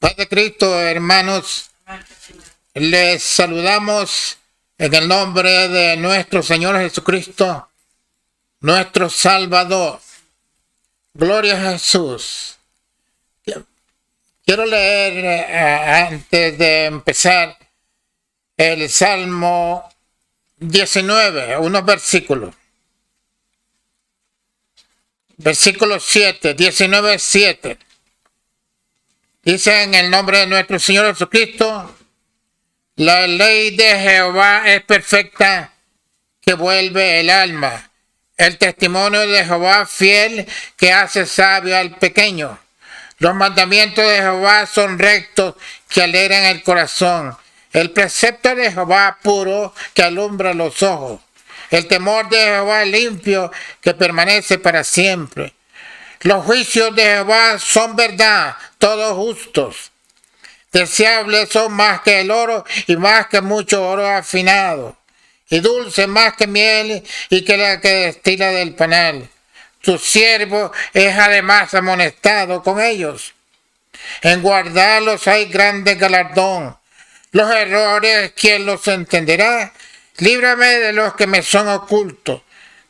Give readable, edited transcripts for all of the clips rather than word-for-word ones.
Padre Cristo, hermanos, les saludamos en el nombre de nuestro Señor Jesucristo, nuestro Salvador. Gloria a Jesús. Quiero leer antes de empezar el Salmo 19, unos versículos. Versículo 7, 19, 7. Dice: en el nombre de nuestro Señor Jesucristo, la ley de Jehová es perfecta, que vuelve el alma. El testimonio de Jehová fiel, que hace sabio al pequeño. Los mandamientos de Jehová son rectos, que alegran el corazón. El precepto de Jehová puro, que alumbra los ojos. El temor de Jehová limpio, que permanece para siempre. Los juicios de Jehová son verdad, todos justos. Deseables son más que el oro y más que mucho oro afinado. Y dulce más que miel y que la que destila del panal. Tu siervo es además amonestado con ellos. En guardarlos hay grande galardón. Los errores, ¿quién los entenderá? Líbrame de los que me son ocultos.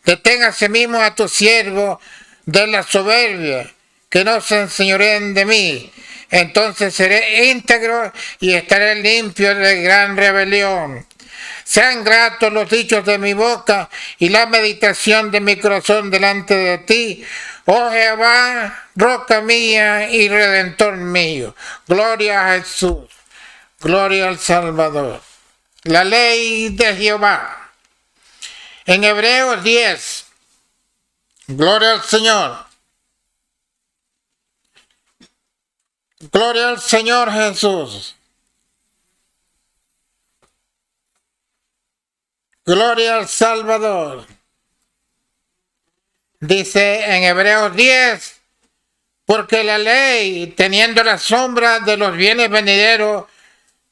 Detén asimismo a tu siervo de la soberbia, que no se enseñoreen de mí. Entonces seré íntegro y estaré limpio de gran rebelión. Sean gratos los dichos de mi boca y la meditación de mi corazón delante de ti, oh Jehová, roca mía y redentor mío. Gloria a Jesús, gloria al Salvador. La ley de Jehová. En Hebreos 10, gloria al Señor. Gloria al Señor Jesús. Gloria al Salvador. Dice en Hebreos 10, porque la ley, teniendo la sombra de los bienes venideros,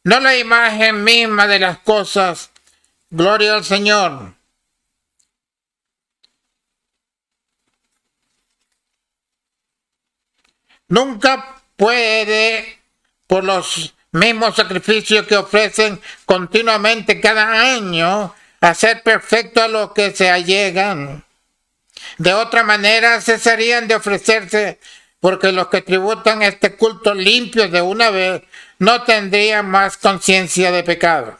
no la imagen misma de las cosas. Gloria al Señor. Nunca puede, por los mismos sacrificios que ofrecen continuamente cada año, hacer perfecto a los que se allegan. De otra manera cesarían de ofrecerse, porque los que tributan este culto limpio de una vez no tendrían más conciencia de pecado.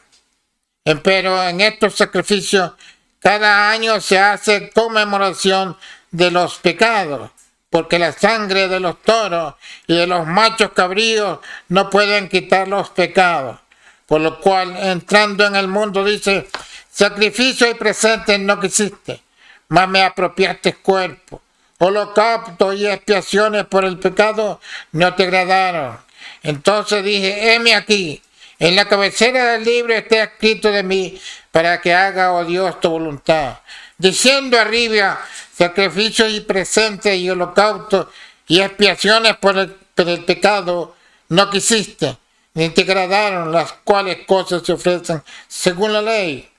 Pero en estos sacrificios cada año se hace conmemoración de los pecados, porque la sangre de los toros y de los machos cabríos no pueden quitar los pecados. Por lo cual, entrando en el mundo, dice: sacrificio y presente no quisiste, mas me apropiaste cuerpo. Holocausto y expiaciones por el pecado no te agradaron. Entonces dije: heme aquí, en la cabecera del libro está escrito de mí, para que haga, oh Dios, tu voluntad. Diciendo arriba: sacrificios y presentes y holocaustos y expiaciones por el pecado no quisiste, ni te agradaron, las cuales cosas se ofrecen según la ley.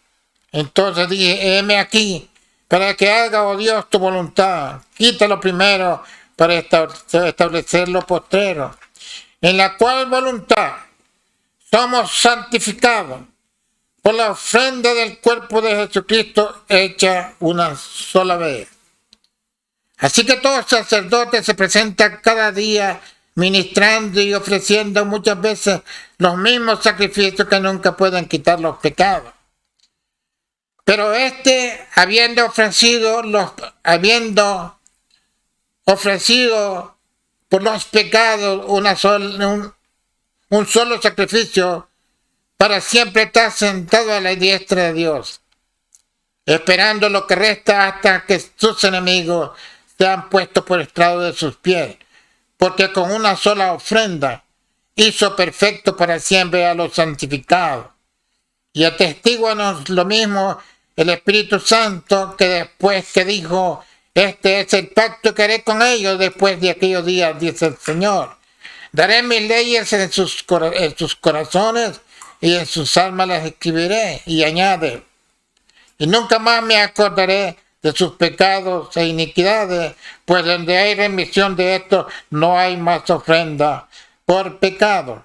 Entonces dije: heme aquí, para que haga, oh Dios, tu voluntad. Quita lo primero para establecer lo postrero. En la cual voluntad somos santificados por la ofrenda del cuerpo de Jesucristo hecha una sola vez. Así que todo sacerdote se presenta cada día ministrando y ofreciendo muchas veces los mismos sacrificios que nunca pueden quitar los pecados. Pero habiendo ofrecido por los pecados un solo sacrificio, para siempre está sentado a la diestra de Dios, esperando lo que resta hasta que sus enemigos sean puestos por estrado de sus pies, porque con una sola ofrenda hizo perfecto para siempre a los santificados. Y atestíguanos lo mismo el Espíritu Santo, que después que dijo: este es el pacto que haré con ellos después de aquellos días, dice el Señor. Daré mis leyes en sus corazones y en sus almas las escribiré. Y añade: y nunca más me acordaré de sus pecados e iniquidades, pues donde hay remisión de esto no hay más ofrenda por pecado.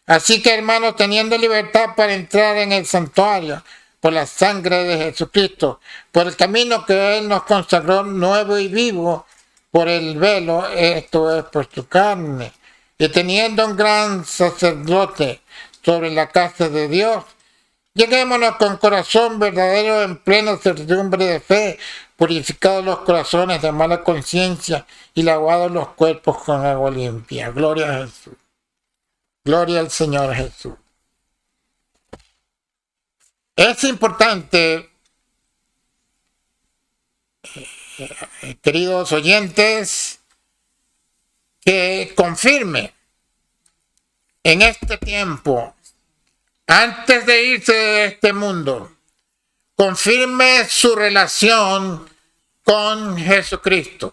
Así que, hermanos, teniendo libertad para entrar en el santuario por la sangre de Jesucristo, por el camino que Él nos consagró nuevo y vivo, por el velo, esto es por su carne, y teniendo un gran sacerdote sobre la casa de Dios, lleguémonos con corazón verdadero en plena certidumbre de fe, purificados los corazones de mala conciencia y lavados los cuerpos con agua limpia. Gloria a Jesús. Gloria al Señor Jesús. Es importante, queridos oyentes, que confirme en este tiempo, antes de irse de este mundo, confirme su relación con Jesucristo.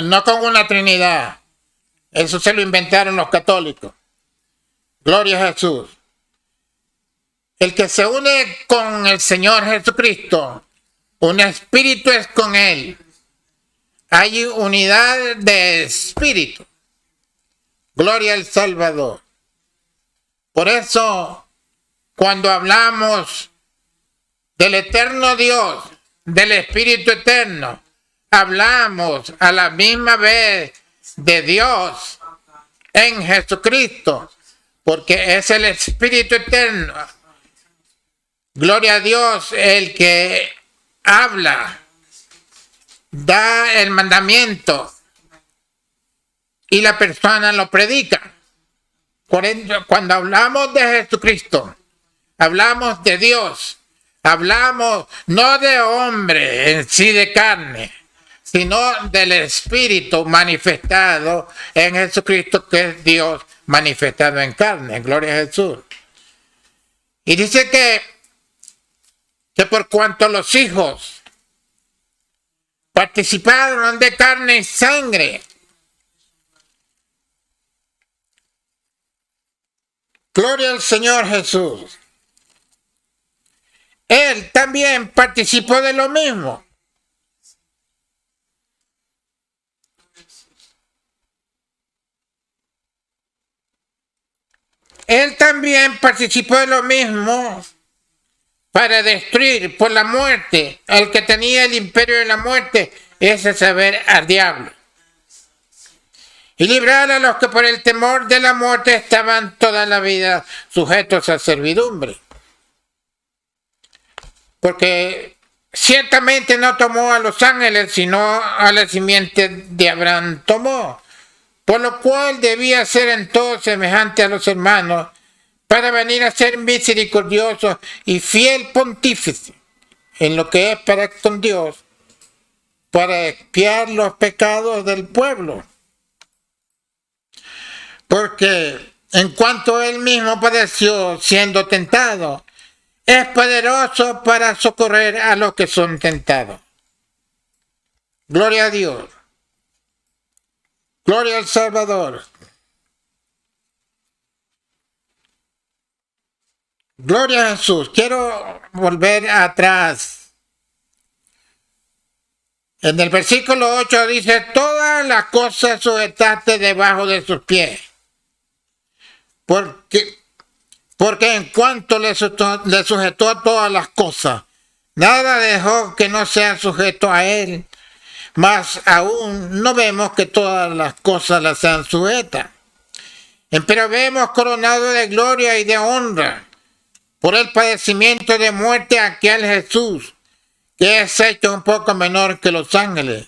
No con una Trinidad. Eso se lo inventaron los católicos. Gloria a Jesús. El que se une con el Señor Jesucristo, un espíritu es con Él. Hay unidad de espíritu. Gloria al Salvador. Por eso, cuando hablamos del eterno Dios, del Espíritu eterno, hablamos a la misma vez de Dios en Jesucristo, porque es el Espíritu eterno. Gloria a Dios, el que habla, da el mandamiento y la persona lo predica. Cuando hablamos de Jesucristo, hablamos de Dios, hablamos no de hombre en sí de carne, sino del Espíritu manifestado en Jesucristo, que es Dios manifestado en carne. Gloria a Jesús. Y dice que por cuanto los hijos participaron de carne y sangre, gloria al Señor Jesús, Él también participó de lo mismo. Él también participó de lo mismo para destruir por la muerte al que tenía el imperio de la muerte, ese saber, al diablo, y librar a los que por el temor de la muerte estaban toda la vida sujetos a servidumbre. Porque ciertamente no tomó a los ángeles, sino a la simiente de Abraham tomó, por lo cual debía ser en todo semejante a los hermanos, para venir a ser misericordioso y fiel pontífice en lo que es para con Dios, para expiar los pecados del pueblo. Porque en cuanto él mismo padeció siendo tentado, es poderoso para socorrer a los que son tentados. Gloria a Dios. Gloria al Salvador. Gloria a Jesús. Quiero volver atrás. En el versículo 8 dice, todas las cosas sujetaste debajo de sus pies. Porque en cuanto le sujetó a todas las cosas, nada dejó que no sea sujeto a él. Mas aún no vemos que todas las cosas las sean sujetas. Pero vemos coronado de gloria y de honra por el padecimiento de muerte a aquel Jesús, que es hecho un poco menor que los ángeles.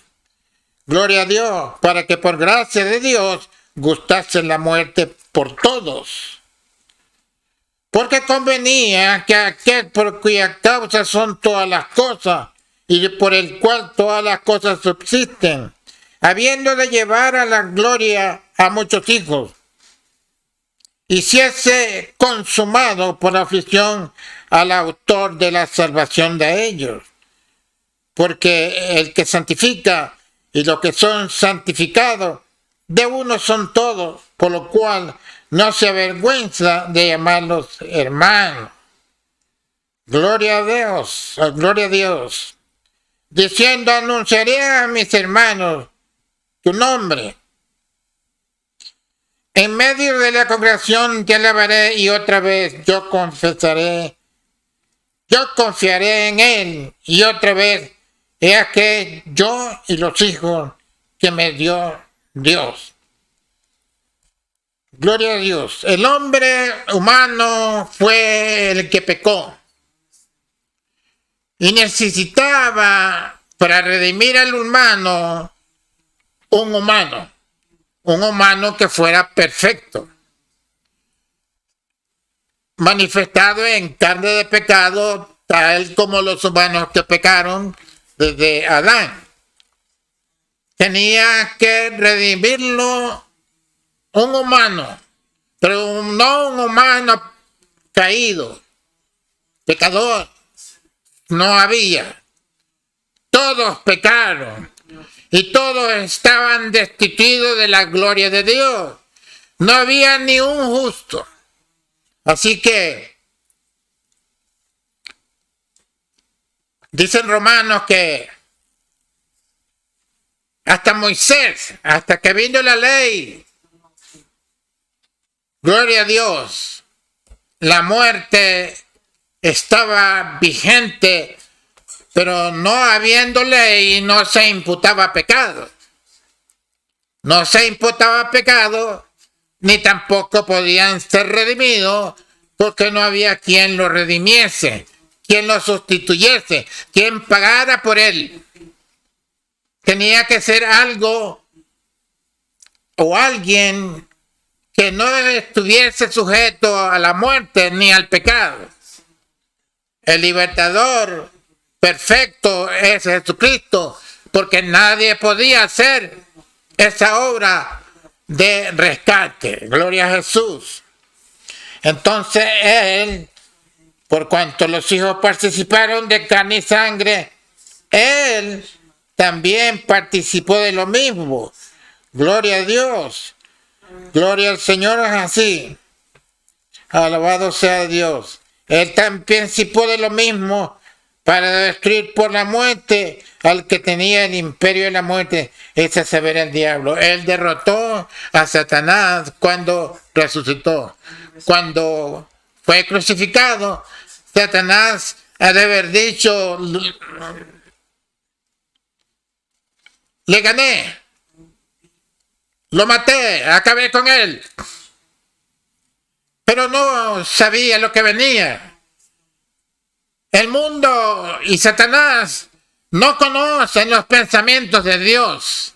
Gloria a Dios, para que por gracia de Dios gustase la muerte por todos. Porque convenía que aquel por cuya causa son todas las cosas, y por el cual todas las cosas subsisten, habiendo de llevar a la gloria a muchos hijos, hiciese consumado por aflicción al autor de la salvación de ellos. Porque el que santifica y los que son santificados, de uno son todos, por lo cual no se avergüenza de llamarlos hermanos. Gloria a Dios, gloria a Dios. Diciendo, anunciaré a mis hermanos tu nombre. En medio de la congregación te alabaré y otra vez yo confesaré. Yo confiaré en él y otra vez he aquí yo y los hijos que me dio Dios. Gloria a Dios. El hombre humano fue el que pecó y necesitaba para redimir al humano un humano que fuera perfecto, manifestado en carne de pecado, tal como los humanos que pecaron desde Adán. Tenía que redimirlo un humano, pero no un humano caído, pecador. No había. Todos pecaron y todos estaban destituidos de la gloria de Dios. No había ni un justo. Así que dicen Romanos que hasta Moisés, hasta que vino la ley, gloria a Dios, la muerte estaba vigente, pero no habiendo ley no se imputaba pecado. No se imputaba pecado, ni tampoco podían ser redimidos, porque no había quien lo redimiese, quien lo sustituyese, quien pagara por él. Tenía que ser algo o alguien que no estuviese sujeto a la muerte ni al pecado. El libertador perfecto es Jesucristo, porque nadie podía hacer esa obra de rescate. Gloria a Jesús. Entonces él, por cuanto los hijos participaron de carne y sangre, él también participó de lo mismo. Gloria a Dios. Gloria al Señor, es así. Alabado sea Dios. Él también participó de lo mismo para destruir por la muerte al que tenía el imperio de la muerte, ese saber el diablo. Él derrotó a Satanás cuando resucitó. Cuando fue crucificado, Satanás ha de haber dicho, le gané, lo maté, acabé con él. Pero no sabía lo que venía. El mundo y Satanás no conocen los pensamientos de Dios.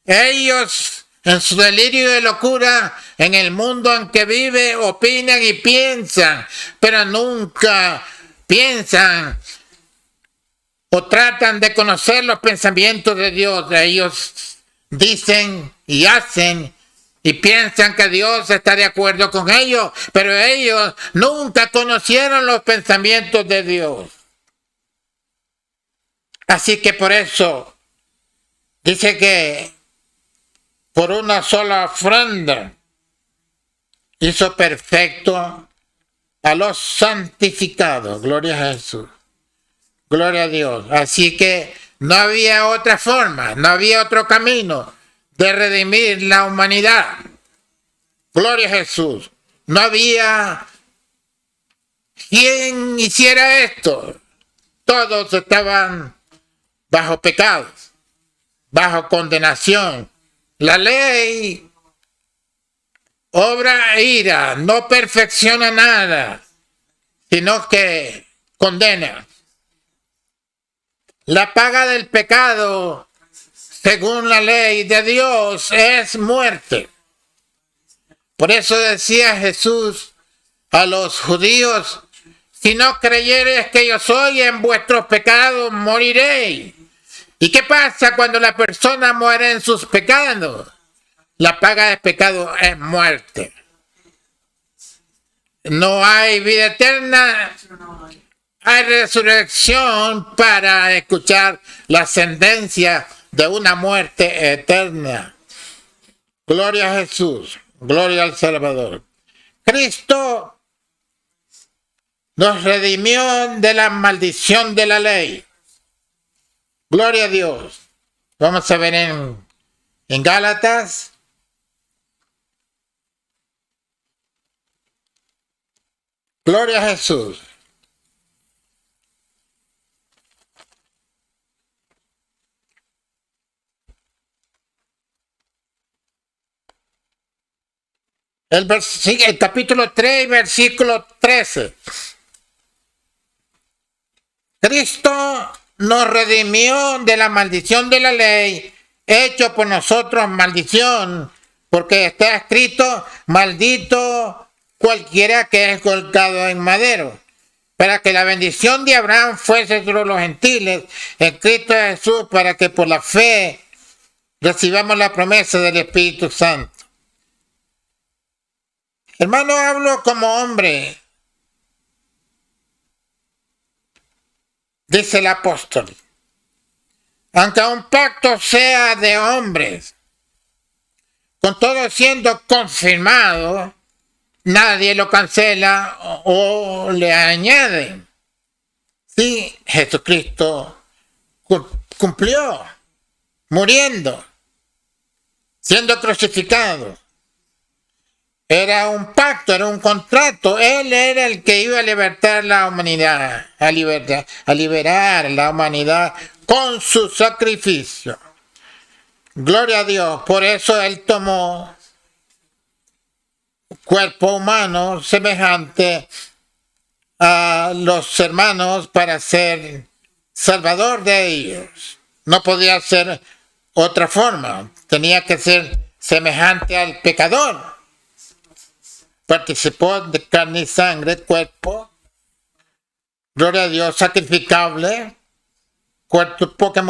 Ellos, en su delirio de locura, en el mundo en que vive, opinan y piensan, pero nunca piensan o tratan de conocer los pensamientos de Dios. Ellos dicen y hacen y piensan que Dios está de acuerdo con ellos, pero ellos nunca conocieron los pensamientos de Dios. Así que por eso dice que por una sola ofrenda hizo perfecto a los santificados. Gloria a Jesús. Gloria a Dios. Así que no había otra forma, no había otro camino de redimir la humanidad. Gloria a Jesús. No había quien hiciera esto. Todos estaban bajo pecado, bajo condenación. La ley obra ira, no perfecciona nada, sino que condena. La paga del pecado, según la ley de Dios, es muerte. Por eso decía Jesús a los judíos, si no creyereis que yo soy, en vuestros pecados moriréis. ¿Y qué pasa cuando la persona muere en sus pecados? La paga del pecado es muerte. No hay vida eterna. Hay resurrección para escuchar la sentencia de una muerte eterna. Gloria a Jesús. Gloria al Salvador. Cristo nos redimió de la maldición de la ley. Gloria a Dios. Vamos a ver en Gálatas. Gloria a Jesús. El capítulo 3, versículo 13. Cristo nos redimió de la maldición de la ley, hecho por nosotros maldición, porque está escrito, maldito cualquiera que es colgado en madero, para que la bendición de Abraham fuese sobre los gentiles en Cristo Jesús, para que por la fe recibamos la promesa del Espíritu Santo. Hermano, hablo como hombre, dice el apóstol. Aunque un pacto sea de hombres, con todo siendo confirmado, nadie lo cancela o le añade. Sí, Jesucristo cumplió, muriendo, siendo crucificado. Era un pacto, era un contrato. Él era el que iba a libertar la humanidad, a liberar la humanidad con su sacrificio. Gloria a Dios. Por eso Él tomó cuerpo humano semejante a los hermanos para ser salvador de ellos. No podía ser otra forma. Tenía que ser semejante al pecador. Participó de carne y sangre, cuerpo, gloria a Dios, sacrificable, cuerpo que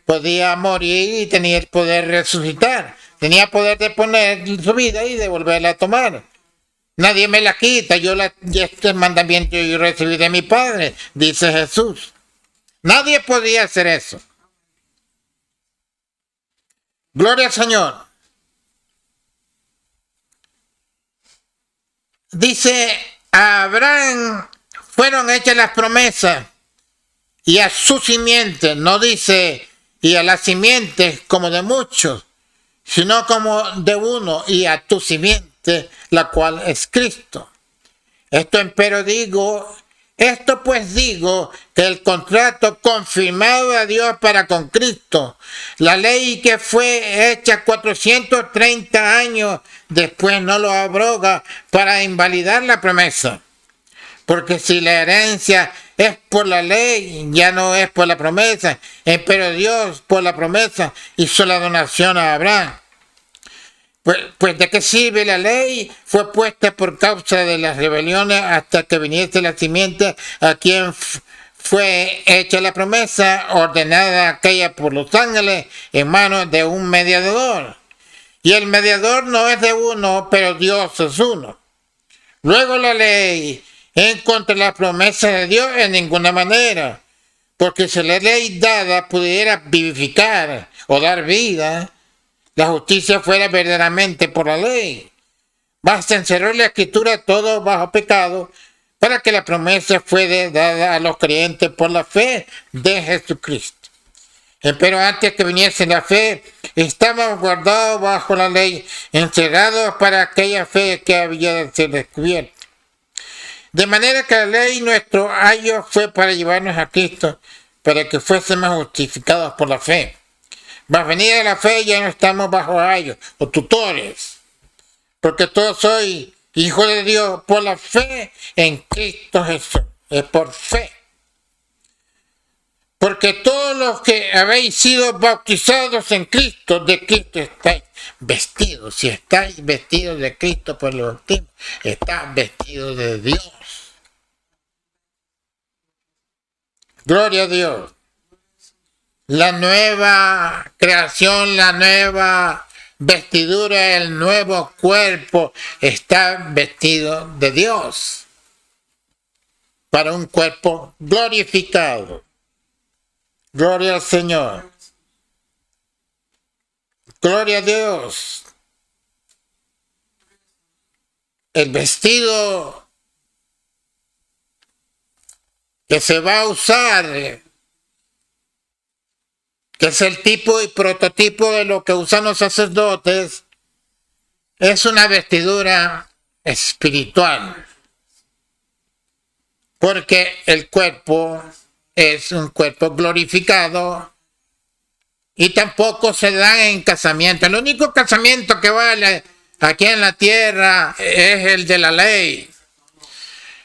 podía morir y tenía el poder de resucitar, tenía poder de poner su vida y de volverla a tomar. Nadie me la quita, este mandamiento yo recibí de mi Padre, dice Jesús. Nadie podía hacer eso. Gloria al Señor. Dice, a Abraham fueron hechas las promesas y a su simiente, no dice y a las simientes como de muchos, sino como de uno y a tu simiente, la cual es Cristo. Esto pues digo que el contrato confirmado a Dios para con Cristo, la ley que fue hecha 430 años después no lo abroga para invalidar la promesa. Porque si la herencia es por la ley, ya no es por la promesa, pero Dios por la promesa hizo la donación a Abraham. Pues ¿de qué sirve la ley? Fue puesta por causa de las rebeliones hasta que viniese la simiente a quien fue hecha la promesa, ordenada aquella por los ángeles en manos de un mediador. Y el mediador no es de uno, pero Dios es uno. Luego la ley en contra de la promesa de Dios en ninguna manera, porque si la ley dada pudiera vivificar o dar vida, la justicia fuera verdaderamente por la ley. Basta encerrar la escritura todo bajo pecado para que la promesa fuera dada a los creyentes por la fe de Jesucristo. Pero antes que viniese la fe, estábamos guardados bajo la ley, encerrados para aquella fe que había de ser descubierta. De manera que la ley, nuestro ayo, fue para llevarnos a Cristo, para que fuésemos justificados por la fe. Más venida la fe, ya no estamos bajo ayos o tutores, porque todos soy hijo de Dios por la fe en Cristo Jesús. Es por fe. Porque todos los que habéis sido bautizados en Cristo, de Cristo estáis vestidos. Si estáis vestidos de Cristo por el bautismo, estáis vestidos de Dios. Gloria a Dios. La nueva creación, la nueva vestidura, el nuevo cuerpo está vestido de Dios para un cuerpo glorificado. Gloria al Señor. Gloria a Dios. El vestido que se va a usar, que es el tipo y prototipo de lo que usan los sacerdotes, es una vestidura espiritual. porque el cuerpo es un cuerpo glorificado y tampoco se dan en casamiento. El único casamiento que vale aquí en la tierra es el de la ley.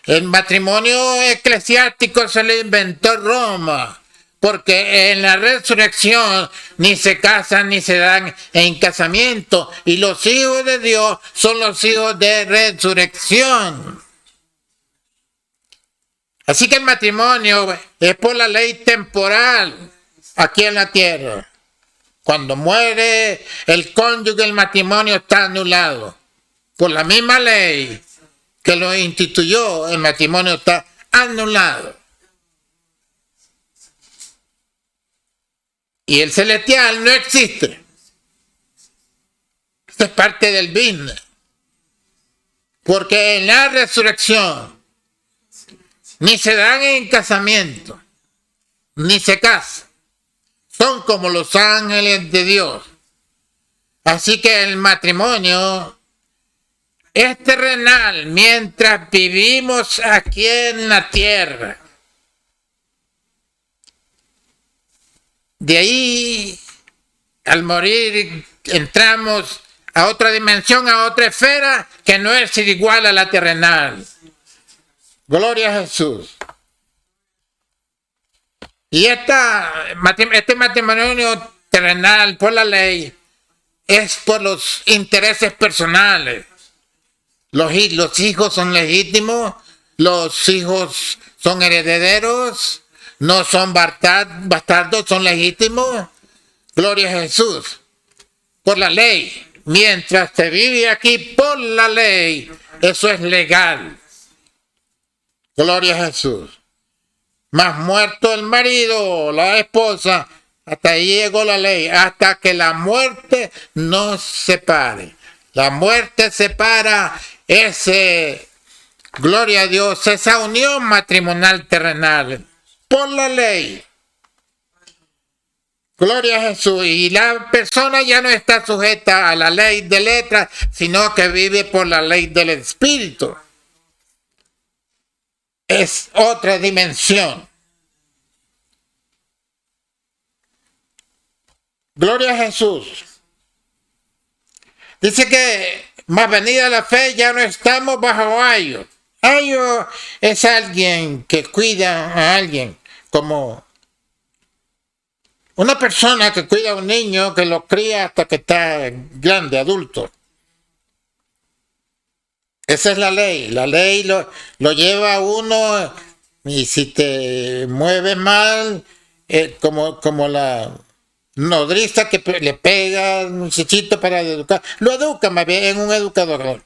El matrimonio eclesiástico se lo inventó Roma, porque en la resurrección ni se casan ni se dan en casamiento, y los hijos de Dios son los hijos de resurrección. Así que el matrimonio es por la ley temporal aquí en la tierra. Cuando muere el cónyuge, el matrimonio está anulado. Por la misma ley que lo instituyó, el matrimonio está anulado. Y el celestial no existe. Esto es parte del business. Porque en la resurrección ni se dan en casamiento, ni se casan. Son como los ángeles de Dios. Así que el matrimonio es terrenal mientras vivimos aquí en la tierra. De ahí, al morir, entramos a otra dimensión, a otra esfera que no es igual a la terrenal. Gloria a Jesús. Y este matrimonio terrenal por la ley es por los intereses personales. Los hijos son legítimos, los hijos son herederos, no son bastardos, son legítimos. Gloria a Jesús. Por la ley. Mientras se vive aquí por la ley, eso es legal. Gloria a Jesús. Más muerto el marido, la esposa, hasta ahí llegó la ley, hasta que la muerte nos separe. La muerte separa gloria a Dios, esa unión matrimonial terrenal por la ley. Gloria a Jesús. Y la persona ya no está sujeta a la ley de letras, sino que vive por la ley del Espíritu. Es otra dimensión. Gloria a Jesús. Dice que más venida la fe ya no estamos bajo ayo. Ayo es alguien que cuida a alguien, como una persona que cuida a un niño que lo cría hasta que está grande, adulto. Esa es la ley. La ley lo lleva a uno, y si te mueves mal, como la nodriza que le pega a un muchachito para educar. Lo educa más bien, es un educador.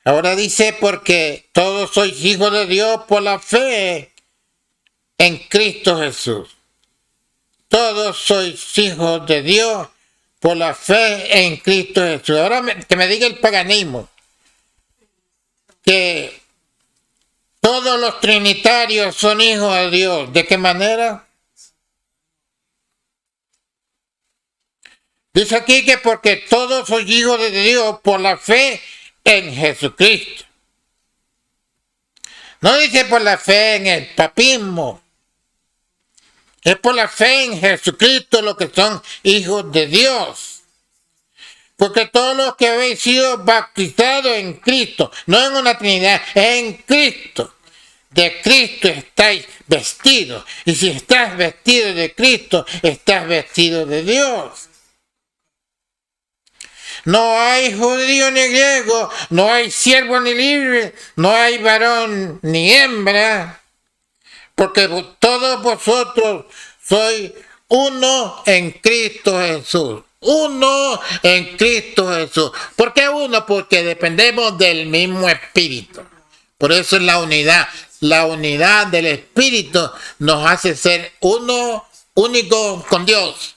Ahora dice, porque todos sois hijos de Dios por la fe en Cristo Jesús. Todos sois hijos de Dios por la fe en Cristo Jesús. Ahora que me diga el paganismo que todos los trinitarios son hijos de Dios. ¿De qué manera? Dice aquí que porque todos sois hijos de Dios por la fe en Jesucristo. No dice por la fe en el papismo. Es por la fe en Jesucristo los que son hijos de Dios. Porque todos los que habéis sido bautizados en Cristo, no en una Trinidad, en Cristo. De Cristo estáis vestidos. Y si estás vestido de Cristo, estás vestido de Dios. No hay judío ni griego, no hay siervo ni libre, no hay varón ni hembra, porque todos vosotros sois uno en Cristo Jesús. Uno en Cristo Jesús. ¿Por qué uno? Porque dependemos del mismo Espíritu. Por eso es la unidad. La unidad del Espíritu nos hace ser uno, único con Dios.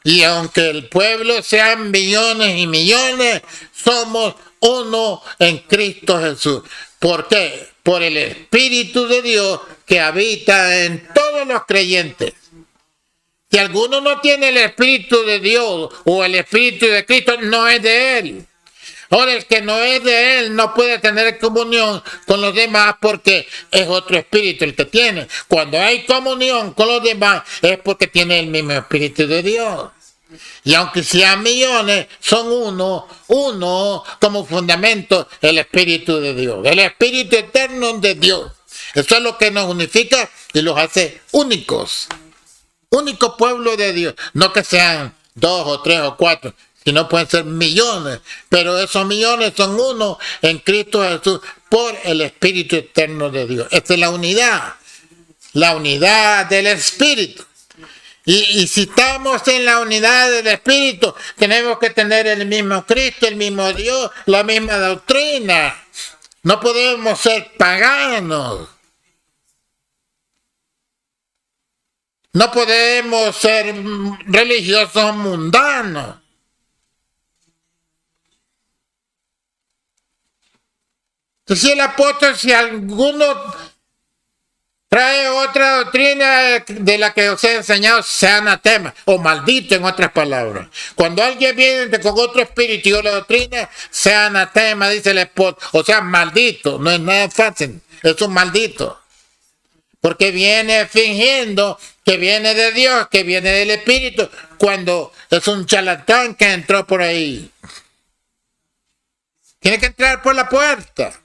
Y aunque el pueblo sean millones y millones, somos uno en Cristo Jesús. ¿Por qué? Por el Espíritu de Dios que habita en todos los creyentes. Si alguno no tiene el Espíritu de Dios o el Espíritu de Cristo, no es de él. Ahora, el que no es de él no puede tener comunión con los demás porque es otro espíritu el que tiene. Cuando hay comunión con los demás es porque tiene el mismo espíritu de Dios. Y aunque sean millones, son uno como fundamento el espíritu de Dios, el espíritu eterno de Dios. Eso es lo que nos unifica y los hace únicos. Único pueblo de Dios. No que sean 2 o 3 o 4. Si no pueden ser millones, pero esos millones son uno en Cristo Jesús por el Espíritu eterno de Dios. Esta es la unidad del Espíritu. Y si estamos en la unidad del Espíritu, tenemos que tener el mismo Cristo, el mismo Dios, la misma doctrina. No podemos ser paganos. No podemos ser religiosos mundanos. Entonces el apóstol, si alguno trae otra doctrina de la que os he enseñado, sea anatema o maldito, en otras palabras. Cuando alguien viene con otro espíritu y otra doctrina, sea anatema, dice el apóstol. O sea, maldito, no es nada fácil, es un maldito. Porque viene fingiendo que viene de Dios, que viene del Espíritu, cuando es un charlatán que entró por ahí. Tiene que entrar por la puerta.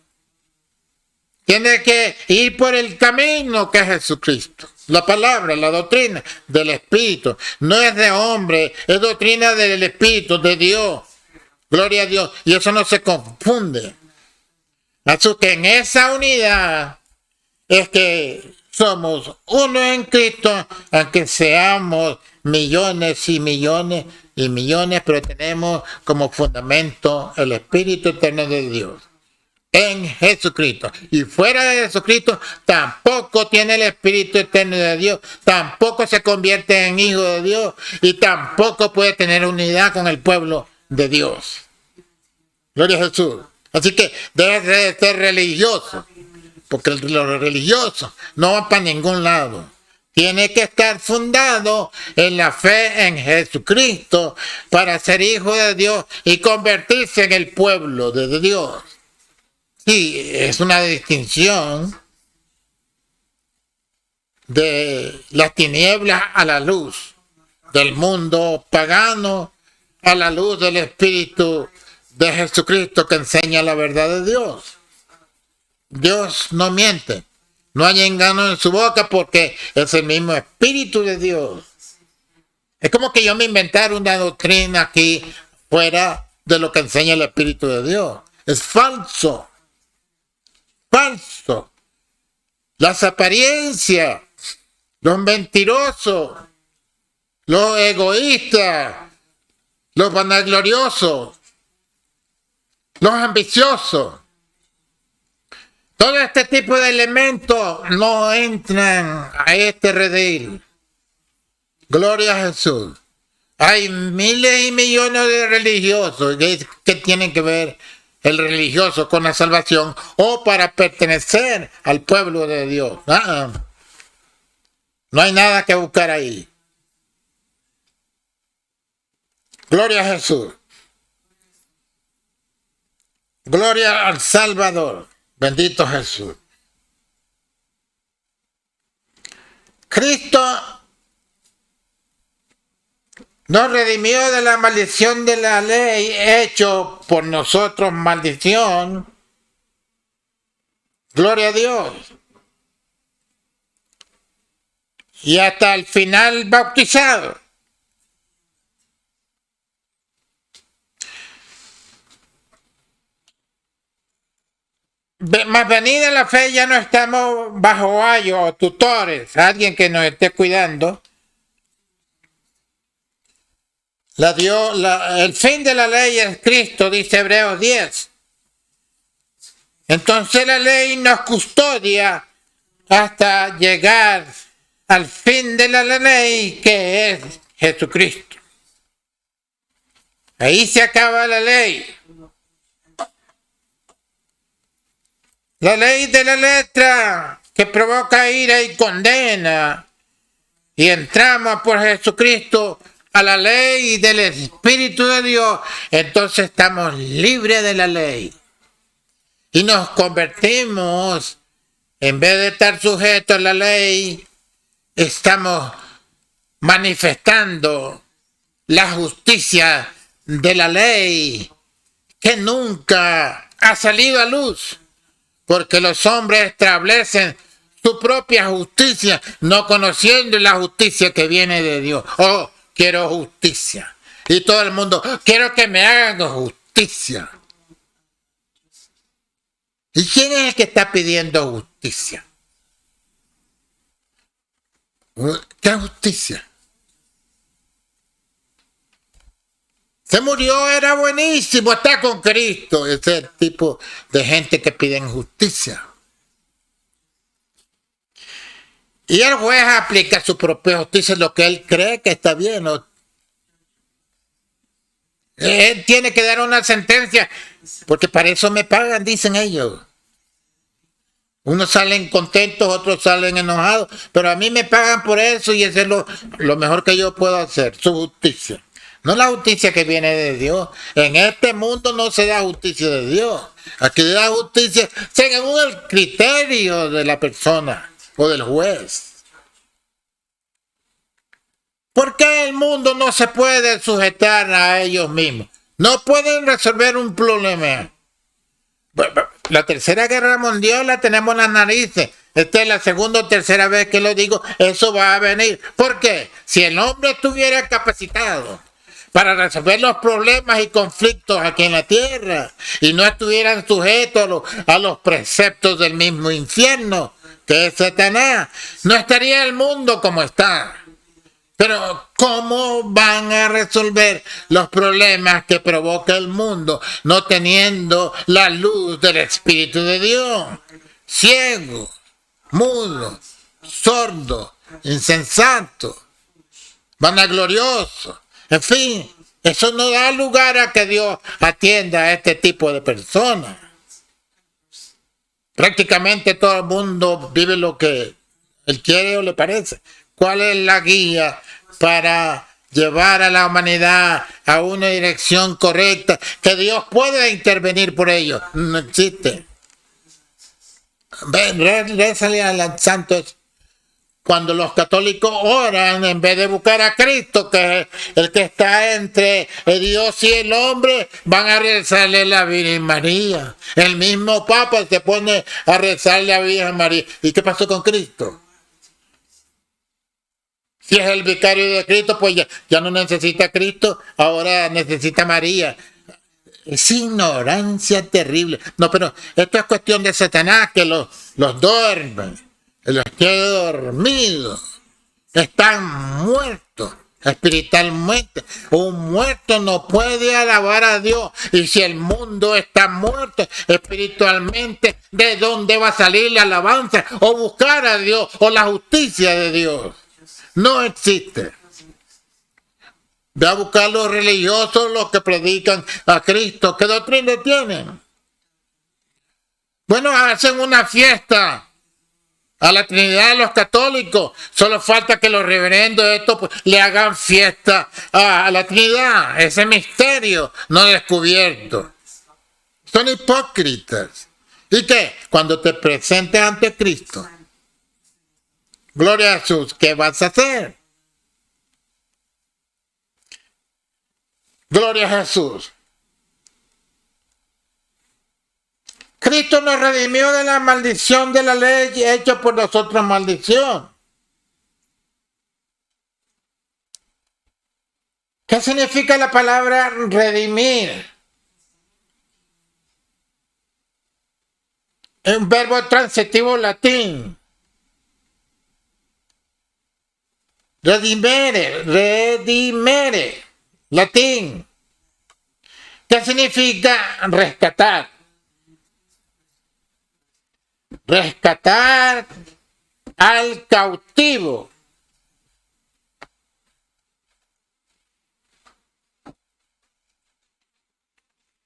Tiene que ir por el camino que es Jesucristo. La palabra, la doctrina del Espíritu. No es de hombre, es doctrina del Espíritu, de Dios. Gloria a Dios. Y eso no se confunde. Así que en esa unidad es que somos uno en Cristo, aunque seamos millones y millones y millones, pero tenemos como fundamento el Espíritu eterno de Dios. En Jesucristo. Y fuera de Jesucristo tampoco tiene el Espíritu eterno de Dios, tampoco se convierte en hijo de Dios y tampoco puede tener unidad con el pueblo de Dios. Gloria a Jesús. Así que debe de ser religioso, porque los religiosos no van para ningún lado. Tiene que estar fundado en la fe en Jesucristo para ser hijo de Dios y convertirse en el pueblo de Dios. Sí, es una distinción de las tinieblas a la luz, del mundo pagano a la luz del Espíritu de Jesucristo que enseña la verdad de Dios. Dios no miente, no hay engaño en su boca porque es el mismo Espíritu de Dios. Es como que yo me inventara una doctrina aquí fuera de lo que enseña el Espíritu de Dios. Es falso. Falso. Las apariencias, los mentirosos, los egoístas, los vanagloriosos, los ambiciosos. Todo este tipo de elementos no entran a este redil. Gloria a Jesús. Hay miles y millones de religiosos que tienen que ver el religioso con la salvación o para pertenecer al pueblo de Dios. No hay nada que buscar ahí. Gloria a Jesús. Gloria al Salvador. Bendito Jesús. Cristo nos redimió de la maldición de la ley, hecho por nosotros maldición. Gloria a Dios. Y hasta el final bautizado. Más venida la fe, ya no estamos bajo ayo o tutores, alguien que nos esté cuidando. El fin de la ley es Cristo, dice Hebreos 10. Entonces la ley nos custodia hasta llegar al fin de la ley, que es Jesucristo. Ahí se acaba la ley. La ley de la letra que provoca ira y condena. Y entramos por Jesucristo a la ley del Espíritu de Dios, entonces estamos libres de la ley. Y nos convertimos, en vez de estar sujetos a la ley, estamos manifestando la justicia de la ley que nunca ha salido a luz, porque los hombres establecen su propia justicia, no conociendo la justicia que viene de Dios. Oh, quiero justicia. Y todo el mundo, quiero que me hagan justicia. ¿Y quién es el que está pidiendo justicia? ¿Qué justicia? Se murió, era buenísimo, está con Cristo. Ese es el tipo de gente que piden justicia. Y el juez aplica su propia justicia, lo que él cree que está bien. ¿No? Él tiene que dar una sentencia, porque para eso me pagan, dicen ellos. Unos salen contentos, otros salen enojados, pero a mí me pagan por eso y eso es lo mejor que yo puedo hacer, su justicia. No la justicia que viene de Dios. En este mundo no se da justicia de Dios. Aquí se da justicia según el criterio de la persona o del juez. ¿Por qué el mundo no se puede sujetar a ellos mismos? No pueden resolver un problema. La tercera guerra mundial la tenemos en las narices. Esta es la segunda o tercera vez que lo digo. Eso va a venir. ¿Por qué? Si el hombre estuviera capacitado para resolver los problemas y conflictos aquí en la tierra y no estuvieran sujetos a los preceptos del mismo infierno, que es Satanás, no estaría el mundo como está. Pero ¿cómo van a resolver los problemas que provoca el mundo no teniendo la luz del Espíritu de Dios? Ciego, mudo, sordo, insensato, vanaglorioso. En fin, eso no da lugar a que Dios atienda a este tipo de personas. Prácticamente todo el mundo vive lo que él quiere o le parece. ¿Cuál es la guía para llevar a la humanidad a una dirección correcta que Dios pueda intervenir por ellos? No existe. Rézale al santo. Cuando los católicos oran, en vez de buscar a Cristo, que es el que está entre Dios y el hombre, van a rezarle a la Virgen María. El mismo Papa se pone a rezarle a la Virgen María. ¿Y qué pasó con Cristo? Si es el vicario de Cristo, pues ya no necesita a Cristo, ahora necesita a María. Es ignorancia terrible. No, pero esto es cuestión de Satanás, que los duermen. Los que han dormido están muertos espiritualmente. Un muerto no puede alabar a Dios. Y si el mundo está muerto espiritualmente, ¿de dónde va a salir la alabanza o buscar a Dios o la justicia de Dios? No existe. Ve a buscar los religiosos, los que predican a Cristo. ¿Qué doctrina tienen? Bueno, hacen una fiesta a la Trinidad, los católicos. Solo falta que los reverendos pues, le hagan fiesta a la Trinidad. Ese misterio no descubierto. Son hipócritas. ¿Y qué? Cuando te presentes ante Cristo, gloria a Jesús, ¿qué vas a hacer? Gloria a Jesús. Cristo nos redimió de la maldición de la ley hecha por nosotros maldición. ¿Qué significa la palabra redimir? Es un verbo transitivo latín. Redimere, latín. ¿Qué significa rescatar? Rescatar al cautivo.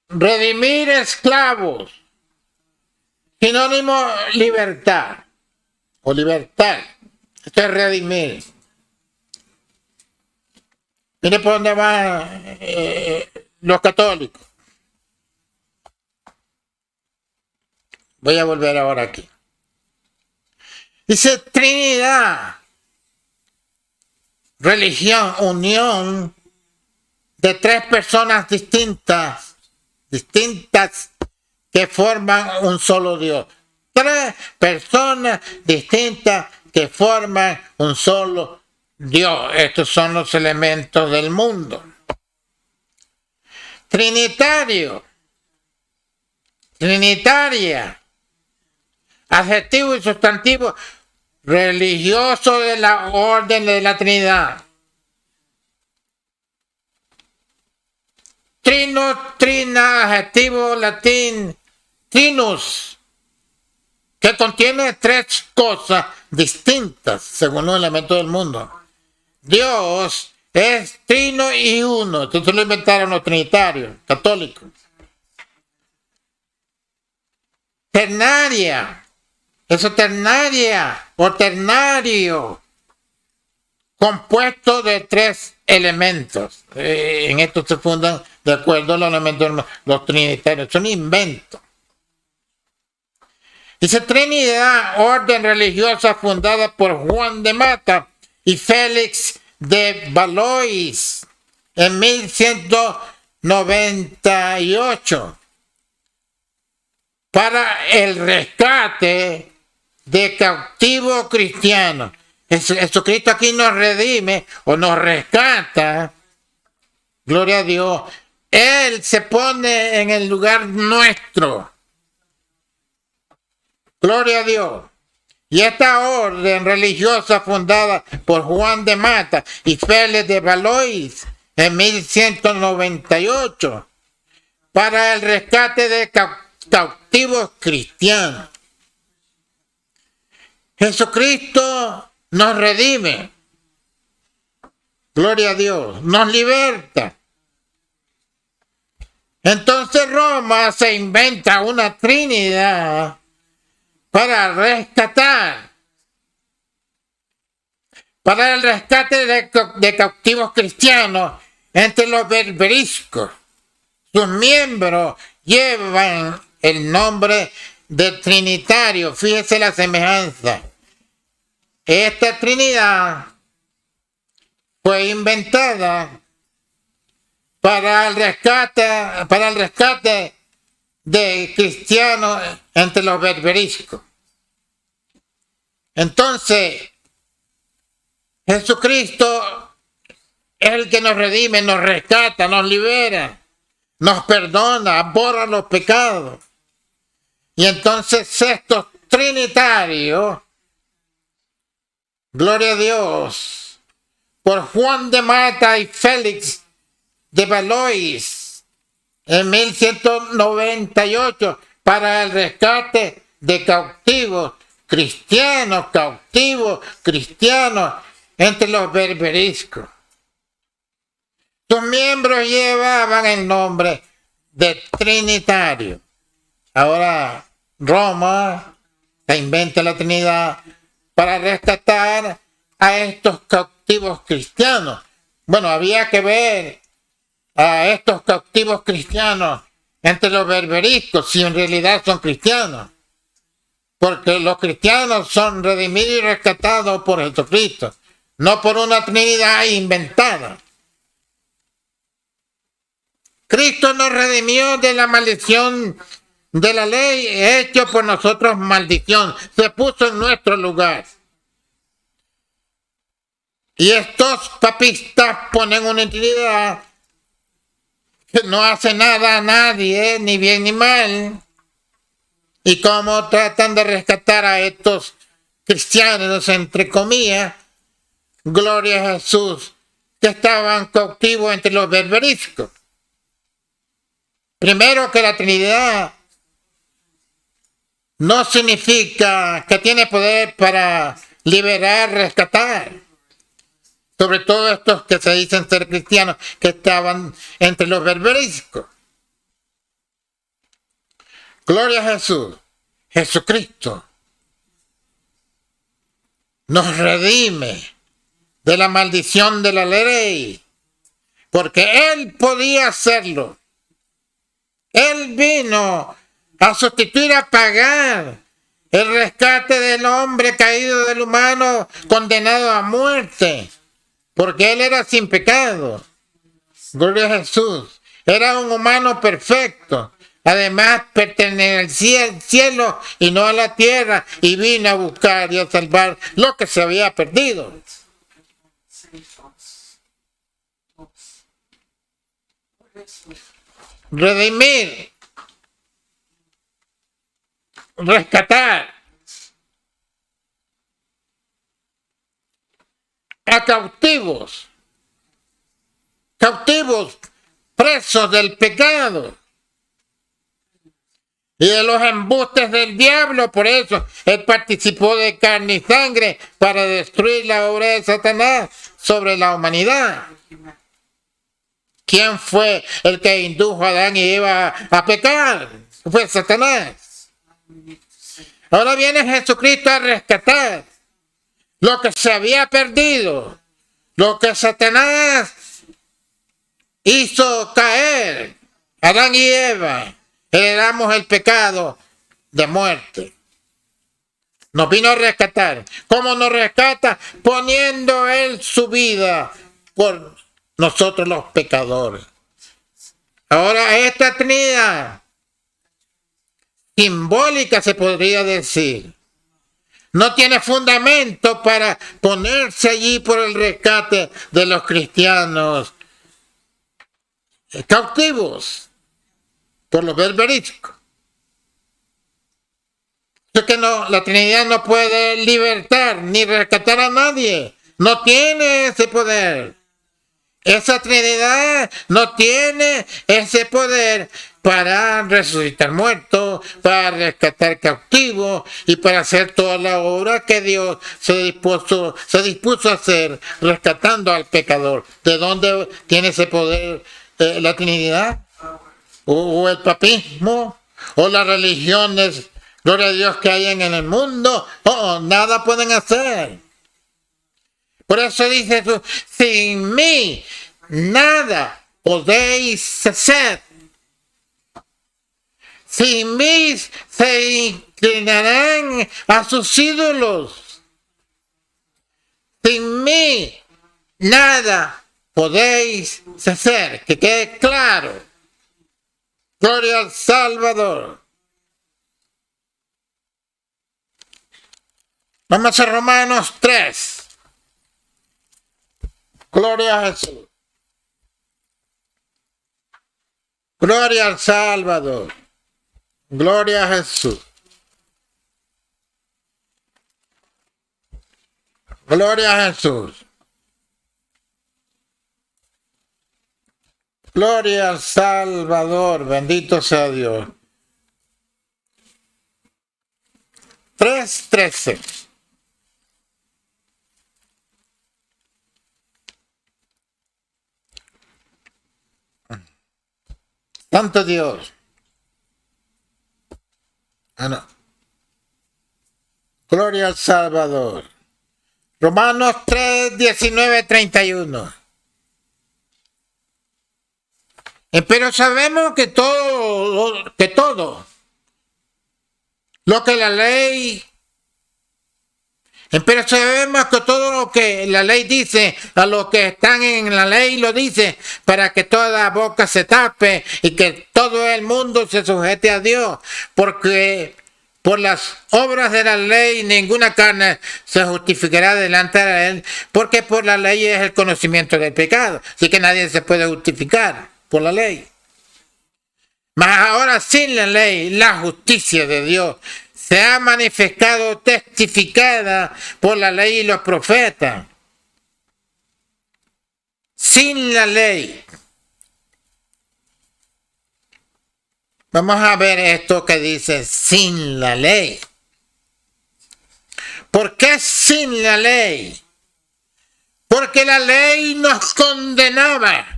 Redimir esclavos. Sinónimo libertad o libertad. Esto es redimir. Mire por dónde van los católicos. Voy a volver ahora aquí. Dice Trinidad, religión, unión de tres personas distintas que forman un solo Dios. Tres personas distintas que forman un solo Dios. Estos son los elementos del mundo. Trinitario, trinitaria, adjetivo y sustantivo religioso de la orden de la Trinidad. Trino, trina, adjetivo latín, trinus, que contiene tres cosas distintas según los elementos del mundo. Dios es trino y uno. Entonces lo inventaron los trinitarios, católicos. Ternaria. Eso ternaria o ternario. Compuesto de tres elementos. En esto se fundan de acuerdo a los elementos los trinitarios. Son inventos. Dice Trinidad, orden religiosa fundada por Juan de Mata y Félix de Valois en 1198 para el rescate de cautivos cristianos. Jesucristo aquí nos redime o nos rescata. Gloria a Dios. Él se pone en el lugar nuestro. Gloria a Dios. Y esta orden religiosa fundada por Juan de Mata y Félix de Valois en 1198 para el rescate de cautivos cristianos. Jesucristo nos redime. Gloria a Dios. Nos liberta. Entonces Roma se inventa una Trinidad para rescatar, para el rescate de cautivos cristianos entre los berberiscos. Sus miembros llevan el nombre de Trinitario. Fíjese la semejanza. Esta Trinidad fue inventada para el rescate de cristianos entre los berberiscos. Entonces, Jesucristo es el que nos redime, nos rescata, nos libera, nos perdona, borra los pecados. Y entonces estos trinitarios, gloria a Dios, por Juan de Mata y Félix de Valois en 1198 para el rescate de cautivos cristianos entre los berberiscos. Sus miembros llevaban el nombre de Trinitario. Ahora Roma se inventa la Trinidad para rescatar a estos cautivos cristianos. Bueno, había que ver a estos cautivos cristianos entre los berberiscos, si en realidad son cristianos. Porque los cristianos son redimidos y rescatados por Jesucristo, no por una Trinidad inventada. Cristo nos redimió de la maldición de la ley, hecho por nosotros maldición. Se puso en nuestro lugar. Y estos papistas ponen una Trinidad que no hace nada a nadie, ni bien ni mal. Y cómo tratan de rescatar a estos cristianos, entre comillas, gloria a Jesús, que estaban cautivos entre los berberiscos. Primero, que la Trinidad no significa que tiene poder para liberar, rescatar. Sobre todo estos que se dicen ser cristianos, que estaban entre los berberiscos. Gloria a Jesús. Jesucristo nos redime de la maldición de la ley. porque Él podía hacerlo. Él vino a sustituir, a pagar el rescate del hombre caído, del humano condenado a muerte, porque Él era sin pecado. Gloria a Jesús. Era un humano perfecto. Además, pertenecía al cielo y no a la tierra, y vino a buscar y a salvar lo que se había perdido. Redimir, rescatar a cautivos, presos del pecado y de los embustes del diablo. Por eso Él participó de carne y sangre para destruir la obra de Satanás sobre la humanidad. ¿Quién fue el que indujo a Adán y Eva a pecar? Fue Satanás. Ahora viene Jesucristo a rescatar lo que se había perdido, lo que Satanás hizo caer. Adán y Eva heredamos el pecado de muerte. Nos vino a rescatar. ¿Cómo nos rescata? Poniendo Él su vida por nosotros los pecadores. Ahora esta Trinidad simbólica, se podría decir, no tiene fundamento para ponerse allí por el rescate de los cristianos cautivos por los berberiscos. Es que no, la Trinidad no puede libertar ni rescatar a nadie. No tiene ese poder. Esa Trinidad no tiene ese poder para resucitar muertos, para rescatar cautivos y para hacer toda la obra que Dios se dispuso a hacer, rescatando al pecador. ¿De dónde tiene ese poder la Trinidad? ¿O el papismo? ¿O las religiones, gloria a Dios, que hay en el mundo? Nada pueden hacer. Por eso dice Jesús, sin mí nada podéis hacer. Sin mí se inclinarán a sus ídolos. Sin mí nada podéis hacer. Que quede claro. Gloria al Salvador. Vamos a Romanos 3. Gloria a Jesús. Gloria al Salvador. Gloria a Jesús. Gloria a Jesús. Gloria al Salvador. Bendito sea Dios. 3:13. Santo Dios. No. Gloria al Salvador. Romanos 3:19-31. Pero sabemos que todo lo que la ley, pero sabemos que todo lo que la ley dice, a los que están en la ley lo dice, para que toda boca se tape y que todo el mundo se sujete a Dios, porque por las obras de la ley ninguna carne se justificará delante de Él, porque por la ley es el conocimiento del pecado, así que nadie se puede justificar por la ley. Mas ahora sin la ley, la justicia de Dios se ha manifestado, testificada por la ley y los profetas. Sin la ley. Vamos a ver esto que dice sin la ley. ¿Por qué sin la ley? Porque la ley nos condenaba.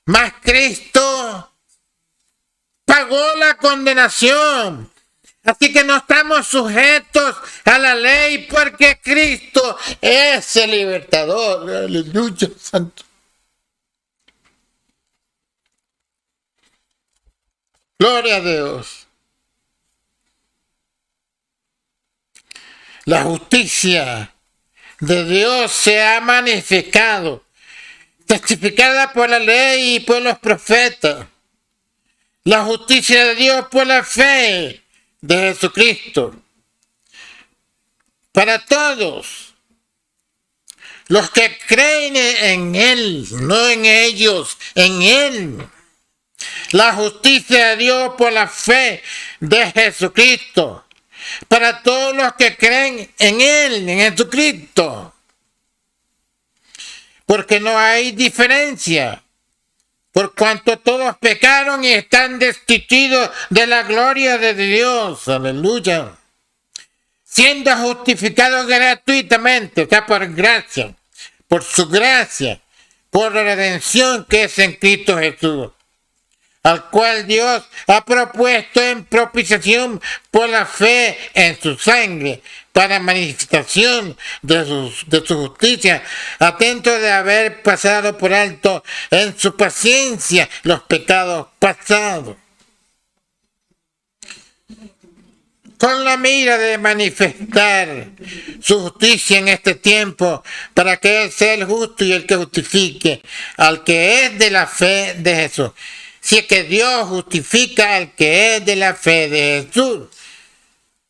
Mas Cristo pagó la condenación Así que no estamos sujetos a la ley porque Cristo es el libertador. Aleluya, santo. Gloria a Dios. La justicia de Dios se ha manifestado, testificada por la ley y por los profetas. La justicia de Dios por la fe de Jesucristo. Para todos los que creen en Él, no en ellos, en Él. La justicia de Dios por la fe de Jesucristo. Para todos los que creen en Él, en Jesucristo. Porque no hay diferencia. Por cuanto todos pecaron y están destituidos de la gloria de Dios. Aleluya. Siendo justificados gratuitamente, o sea, por gracia. Por su gracia. Por la redención que es en Cristo Jesús. Al cual Dios ha propuesto en propiciación por la fe en su sangre, para manifestación de su justicia, atento de haber pasado por alto en su paciencia los pecados pasados, con la mira de manifestar su justicia en este tiempo, para que Él sea el justo y el que justifique al que es de la fe de Jesús. Si es que Dios justifica al que es de la fe de Jesús,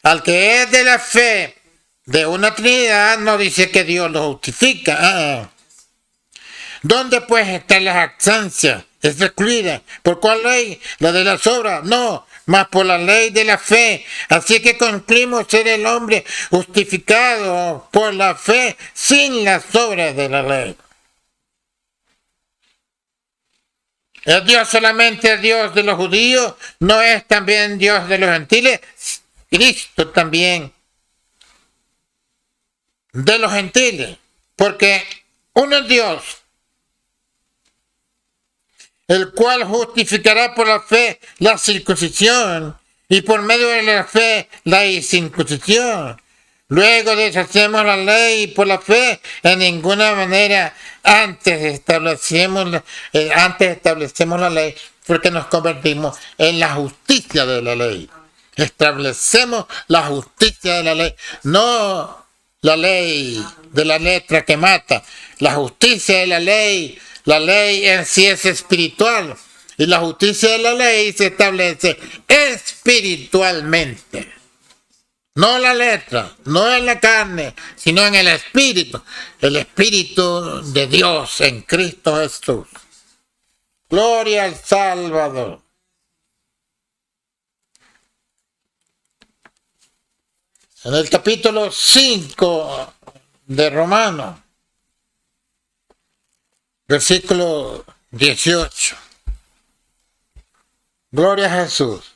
al que es de la fe de una Trinidad, no dice que Dios lo justifica. ¿Dónde pues está la jactancia? Es excluida. ¿Por cuál ley? ¿La de las obras? No, mas por la ley de la fe. Así que concluimos ser el hombre justificado por la fe sin las obras de la ley. ¿Es Dios solamente Dios de los judíos? ¿No es también Dios de los gentiles? Cristo también de los gentiles. Porque uno es Dios, el cual justificará por la fe la circuncisión y por medio de la fe la incircuncisión. Luego deshacemos la ley por la fe, en ninguna manera antes establecemos la ley, porque nos convertimos en la justicia de la ley. Establecemos la justicia de la ley, no la ley de la letra que mata. La justicia de la ley en sí es espiritual, y la justicia de la ley se establece espiritualmente. No la letra, no en la carne, sino en el Espíritu. El Espíritu de Dios en Cristo Jesús. Gloria al Salvador. En el capítulo 5 de Romanos, versículo 18. Gloria a Jesús.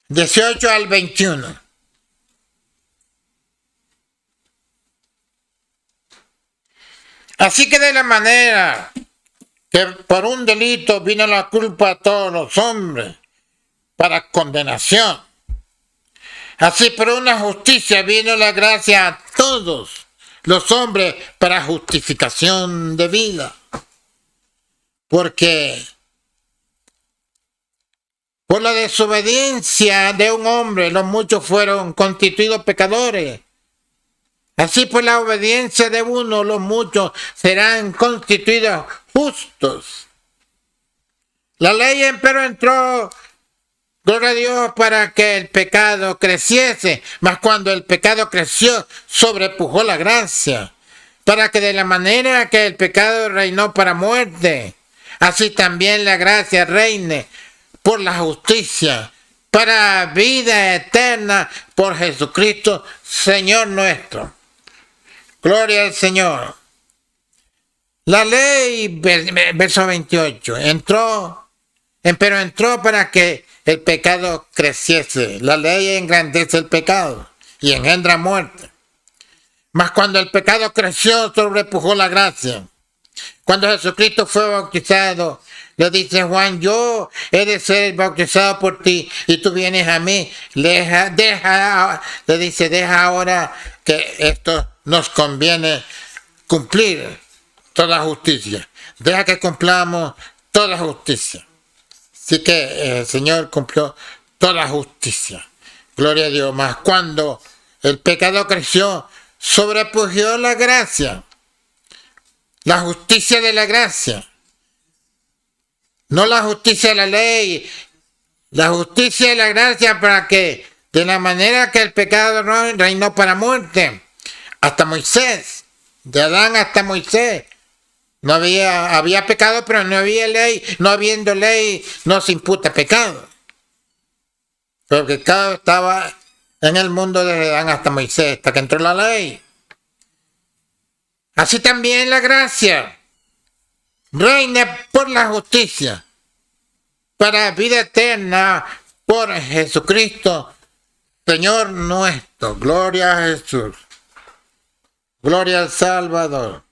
18 al 21. Así que de la manera que por un delito vino la culpa a todos los hombres para condenación, así por una justicia vino la gracia a todos los hombres para justificación de vida. Porque por la desobediencia de un hombre, los muchos fueron constituidos pecadores. Así por la obediencia de uno, los muchos serán constituidos justos. La ley, empero, entró, gloria a Dios, para que el pecado creciese. Mas cuando el pecado creció, sobrepujó la gracia. Para que de la manera que el pecado reinó para muerte, así también la gracia reine por la justicia, para vida eterna, por Jesucristo, Señor nuestro. Gloria al Señor. La ley, verso 28, pero entró para que el pecado creciese. La ley engrandece el pecado y engendra muerte. Mas cuando el pecado creció, sobrepujó la gracia. Cuando Jesucristo fue bautizado, Le dice Juan, yo he de ser bautizado por ti y tú vienes a mí. Le dice, deja ahora que esto nos conviene cumplir toda justicia. Deja que cumplamos toda justicia. Así que el Señor cumplió toda justicia. Gloria a Dios. Más cuando el pecado creció, sobrepujó la gracia. La justicia de la gracia. No la justicia de la ley. La justicia de la gracia para que, de la manera que el pecado reinó para muerte, hasta Moisés, de Adán hasta Moisés, no había pecado, pero no había ley. No habiendo ley, no se imputa pecado. Pero el pecado estaba en el mundo desde Adán hasta Moisés, hasta que entró la ley. Así también la gracia reina por la justicia, para vida eterna por Jesucristo, Señor nuestro. Gloria a Jesús. Gloria al Salvador.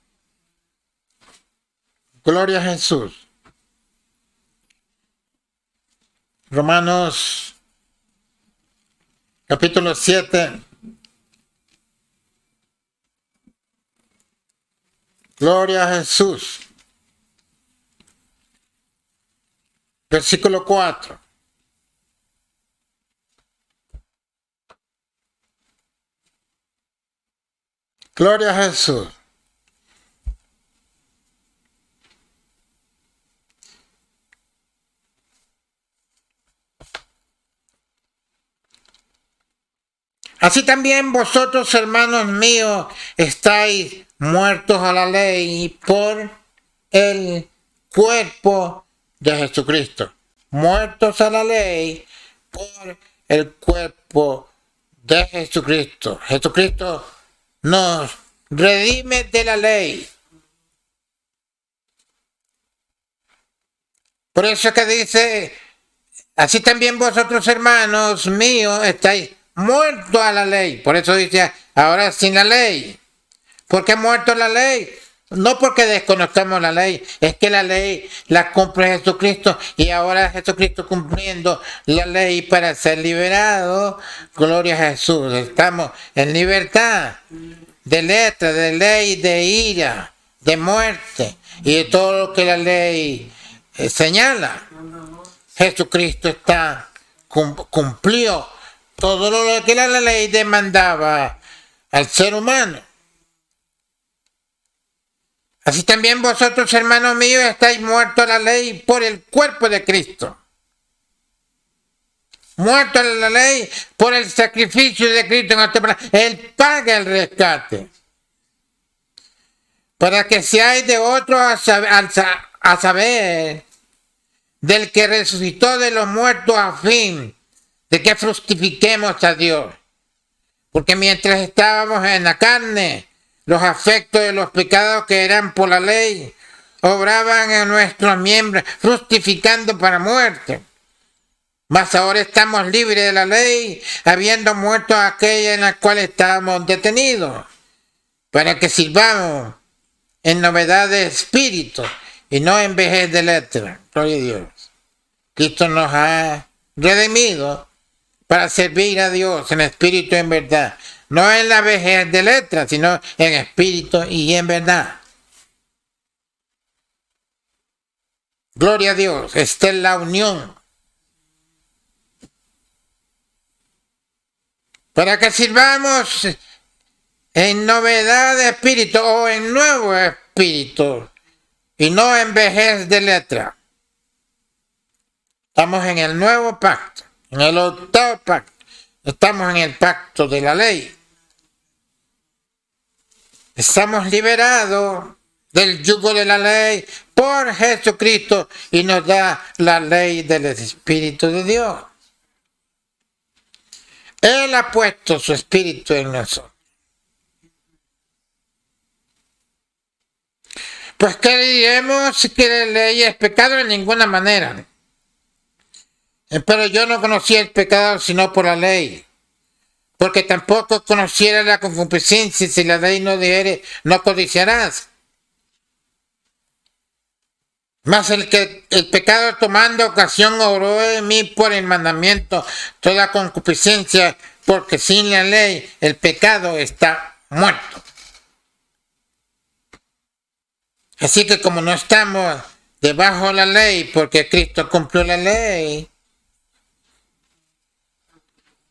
Gloria a Jesús. Romanos capítulo 7. Gloria a Jesús. Versículo 4. Gloria a Jesús. Así también vosotros, hermanos míos, estáis muertos a la ley por el cuerpo de Jesucristo. Muertos a la ley por el cuerpo de Jesucristo. Jesucristo nos redime de la ley. Por eso que dice, así también vosotros, hermanos míos, estáis muertos a la ley. Por eso dice, ahora sin la ley. ¿Por qué muerto la ley? No porque desconozcamos la ley, es que la ley la cumple Jesucristo y ahora Jesucristo cumpliendo la ley para ser liberado. Gloria a Jesús. Estamos en libertad de letra, de ley, de ira, de muerte y de todo lo que la ley señala. Jesucristo cumplió todo lo que la ley demandaba al ser humano. Así también vosotros, hermanos míos, estáis muertos a la ley por el cuerpo de Cristo. Muertos a la ley por el sacrificio de Cristo. Él paga el rescate. Para que seáis de otro a saber del que resucitó de los muertos a fin de que fructifiquemos a Dios. Porque mientras estábamos en la carne, los afectos de los pecados que eran por la ley obraban en nuestros miembros, fructificando para muerte. Mas ahora estamos libres de la ley, habiendo muerto a aquella en la cual estábamos detenidos, para que sirvamos en novedad de espíritu y no en vejez de letra. Gloria a Dios. Cristo nos ha redimido para servir a Dios en espíritu y en verdad. No en la vejez de letra, sino en espíritu y en verdad. Gloria a Dios. Esta es la unión. Para que sirvamos en novedad de espíritu o en nuevo espíritu y no en vejez de letra. Estamos en el nuevo pacto, en el octavo pacto. Estamos en el pacto de la ley. Estamos liberados del yugo de la ley por Jesucristo y nos da la ley del Espíritu de Dios. Él ha puesto su Espíritu en nosotros. Pues ¿qué diremos que la ley es pecado? En ninguna manera. Pero yo no conocía el pecado sino por la ley. Porque tampoco conociera la concupiscencia si la ley no dijere, no codiciarás. Mas el pecado tomando ocasión obró en mí por el mandamiento toda concupiscencia, porque sin la ley el pecado está muerto. Así que como no estamos debajo de la ley, porque Cristo cumplió la ley,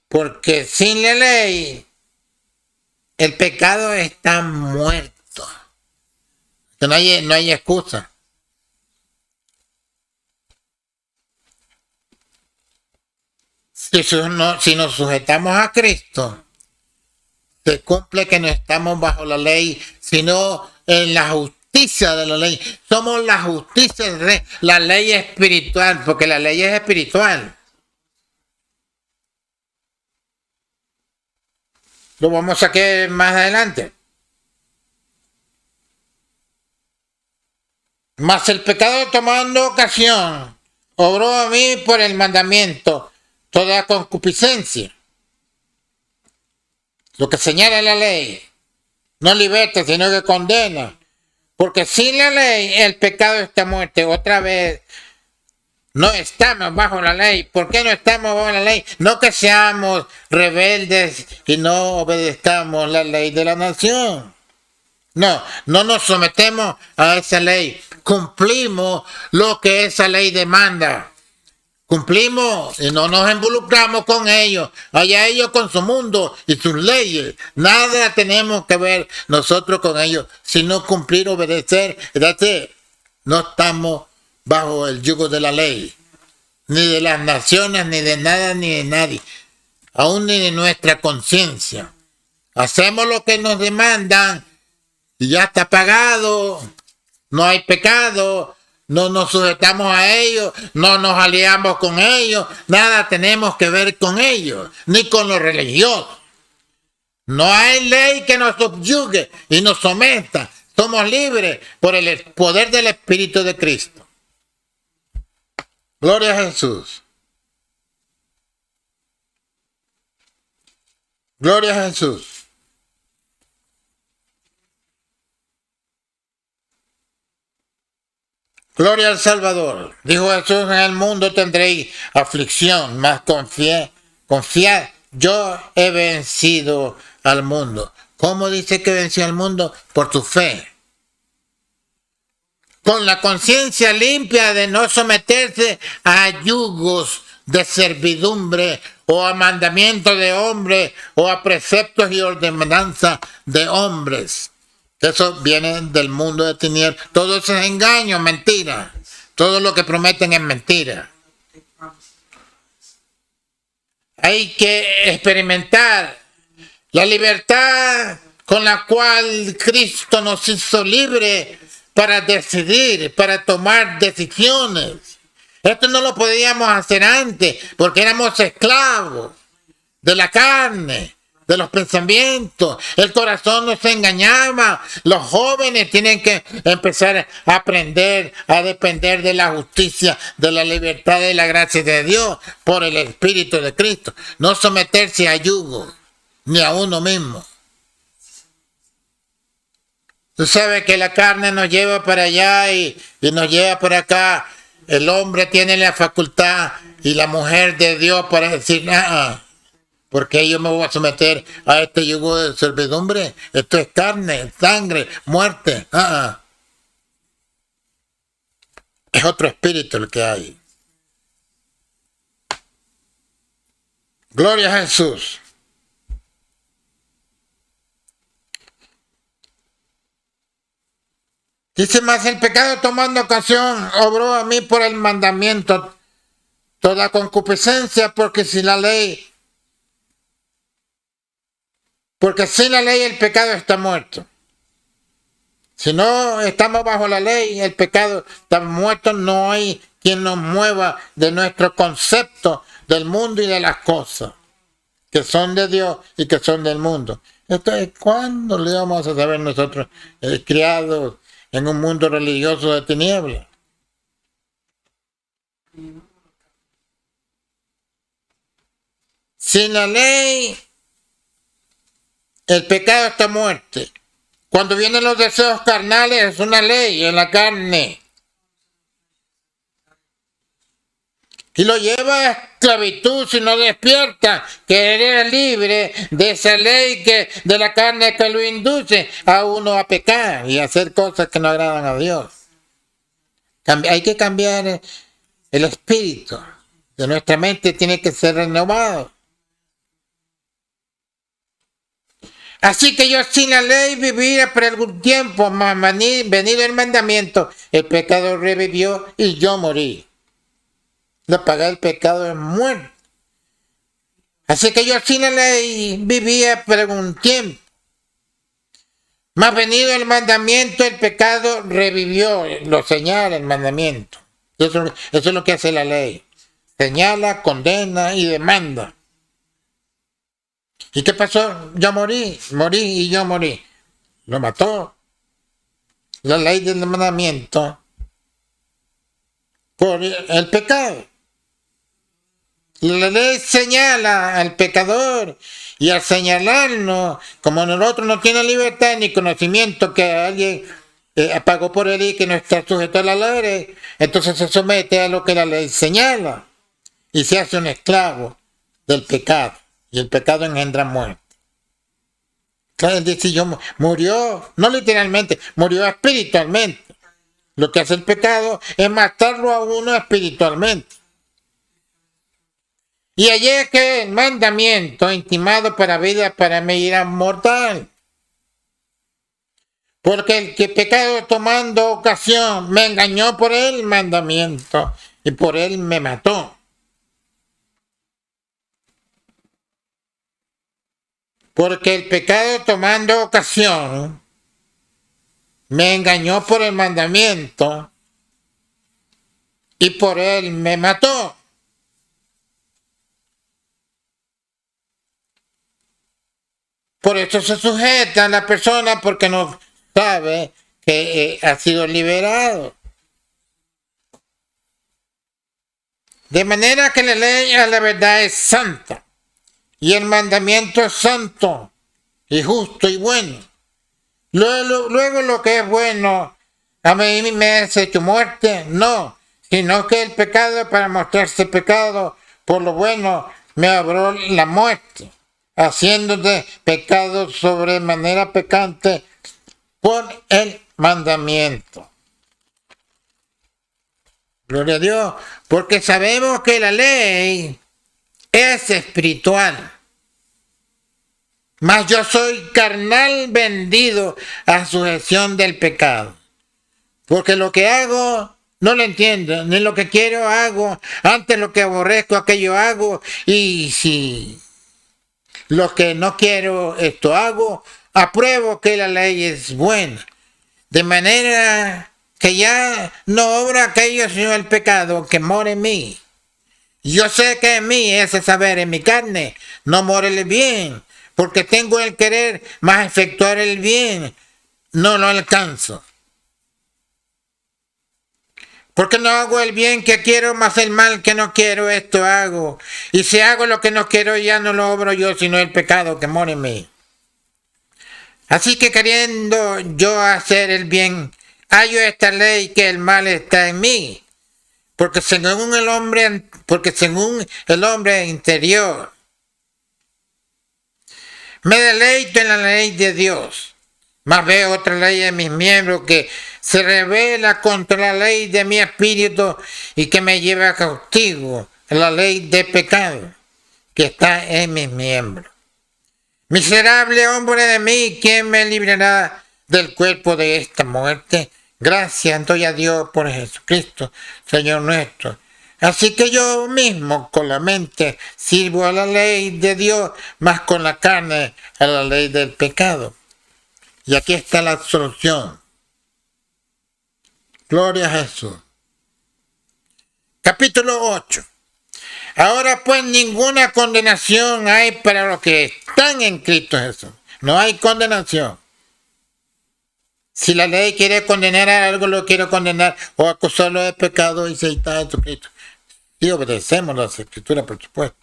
porque sin la ley el pecado está muerto. No hay excusa. Si nos sujetamos a Cristo, se cumple que no estamos bajo la ley, sino en la justicia de la ley. Somos la justicia de la ley espiritual, porque la ley es espiritual. Lo vamos a ver más adelante. Mas el pecado tomando ocasión obró a mí por el mandamiento toda concupiscencia. Lo que señala la ley no liberta, sino que condena. Porque sin la ley el pecado está muerto. Otra vez, no estamos bajo la ley. ¿Por qué no estamos bajo la ley? No que seamos rebeldes y no obedezcamos la ley de la nación. No nos sometemos a esa ley. Cumplimos lo que esa ley demanda. Cumplimos y no nos involucramos con ellos. Allá ellos con su mundo y sus leyes. Nada tenemos que ver nosotros con ellos, sino cumplir, obedecer. No estamos bajo el yugo de la ley, ni de las naciones, ni de nada, ni de nadie, aún ni de nuestra conciencia. Hacemos lo que nos demandan y ya está pagado. No hay pecado. No nos sujetamos a ellos, no nos aliamos con ellos, nada tenemos que ver con ellos, ni con los religiosos. No hay ley que nos subyugue y nos someta. Somos libres por el poder del Espíritu de Cristo. Gloria a Jesús. Gloria a Jesús. Gloria al Salvador. Dijo Jesús, en el mundo tendréis aflicción, mas confiad, yo he vencido al mundo. ¿Cómo dice que venció al mundo? Por tu fe. Con la conciencia limpia de no someterse a yugos de servidumbre o a mandamientos de hombres o a preceptos y ordenanzas de hombres. Eso viene del mundo de tinieblas. Todo eso es engaño, mentira. Todo lo que prometen es mentira. Hay que experimentar la libertad con la cual Cristo nos hizo libre para decidir, para tomar decisiones. Esto no lo podíamos hacer antes porque éramos esclavos de la carne, de los pensamientos. El corazón nos engañaba. Los jóvenes tienen que empezar a aprender a depender de la justicia, de la libertad, de la gracia de Dios por el Espíritu de Cristo. No someterse a yugo, ni a uno mismo. Tú sabes que la carne nos lleva para allá y nos lleva por acá. El hombre tiene la facultad y la mujer de Dios para decir, ¿por qué yo me voy a someter a este yugo de servidumbre? Esto es carne, sangre, muerte. Es otro espíritu el que hay. Gloria a Jesús. Dice más, el pecado tomando ocasión obró a mí por el mandamiento toda concupiscencia, porque sin la ley el pecado está muerto. Si no estamos bajo la ley, el pecado está muerto. No hay quien nos mueva de nuestro concepto del mundo y de las cosas que son de Dios y que son del mundo. Entonces, ¿cuándo le vamos a saber nosotros criados en un mundo religioso de tinieblas? Sin la ley, el pecado está muerto. Cuando vienen los deseos carnales, es una ley en la carne. y lo lleva a esclavitud si no despierta, que eres libre de esa ley de la carne que lo induce a uno a pecar y a hacer cosas que no agradan a Dios. Hay que cambiar el espíritu de nuestra mente, tiene que ser renovado. Así que yo sin la ley vivía por algún tiempo, mas venido el mandamiento, el pecado revivió y yo morí. La paga del pecado es muerte. Así que yo sin la ley vivía por algún tiempo. Mas venido el mandamiento, el pecado revivió. Lo señala el mandamiento. Eso es lo que hace la ley. Señala, condena y demanda. ¿Y qué pasó? Yo morí y yo morí. Lo mató la ley del mandamiento por el pecado. La ley señala al pecador y al señalarnos, como nosotros no tiene libertad ni conocimiento que alguien pagó por él y que no está sujeto a la ley, entonces se somete a lo que la ley señala y se hace un esclavo del pecado. Y el pecado engendra muerte. Claro, él dice, murió, no literalmente, murió espiritualmente. Lo que hace el pecado es matarlo a uno espiritualmente. Y allí es que el mandamiento intimado para vida para mí era mortal. Porque el que pecado tomando ocasión me engañó por el mandamiento y por él me mató. Porque el pecado tomando ocasión me engañó por el mandamiento y por él me mató. Por eso se sujeta a la persona porque no sabe que ha sido liberado. De manera que la ley a la verdad es santa. Y el mandamiento es santo y justo y bueno. Luego lo que es bueno, a mí me ha hecho muerte, no, sino que el pecado para mostrarse pecado por lo bueno me abrió la muerte, haciéndote pecado sobremanera pecante por el mandamiento. Gloria a Dios, porque sabemos que la ley es espiritual. Mas yo soy carnal vendido a sujeción del pecado. Porque lo que hago no lo entiendo, ni lo que quiero hago. Antes lo que aborrezco, aquello hago. Y si lo que no quiero, esto hago, apruebo que la ley es buena. De manera que ya no obra aquello sino el pecado que mora en mí. Yo sé que en mí, ese saber, en mi carne, no mora el bien, porque tengo el querer, más efectuar el bien, no lo alcanzo. Porque no hago el bien que quiero, más el mal que no quiero, esto hago. Y si hago lo que no quiero, ya no lo obro yo, sino el pecado que mora en mí. Así que queriendo yo hacer el bien, hallo esta ley que el mal está en mí. Porque según el hombre interior, me deleito en la ley de Dios, mas veo otra ley en mis miembros que se revela contra la ley de mi espíritu y que me lleva cautivo, la ley de pecado que está en mis miembros. Miserable hombre de mí, ¿quién me librará del cuerpo de esta muerte? Gracias doy a Dios por Jesucristo, Señor nuestro. Así que yo mismo con la mente sirvo a la ley de Dios, más con la carne a la ley del pecado. Y aquí está la solución. Gloria a Jesús. Capítulo 8. Ahora pues ninguna condenación hay para los que están en Cristo Jesús. No hay condenación. Si la ley quiere condenar a algo, lo quiere condenar o acusarlo de pecado y se está en Jesucristo. Y obedecemos las escrituras, por supuesto.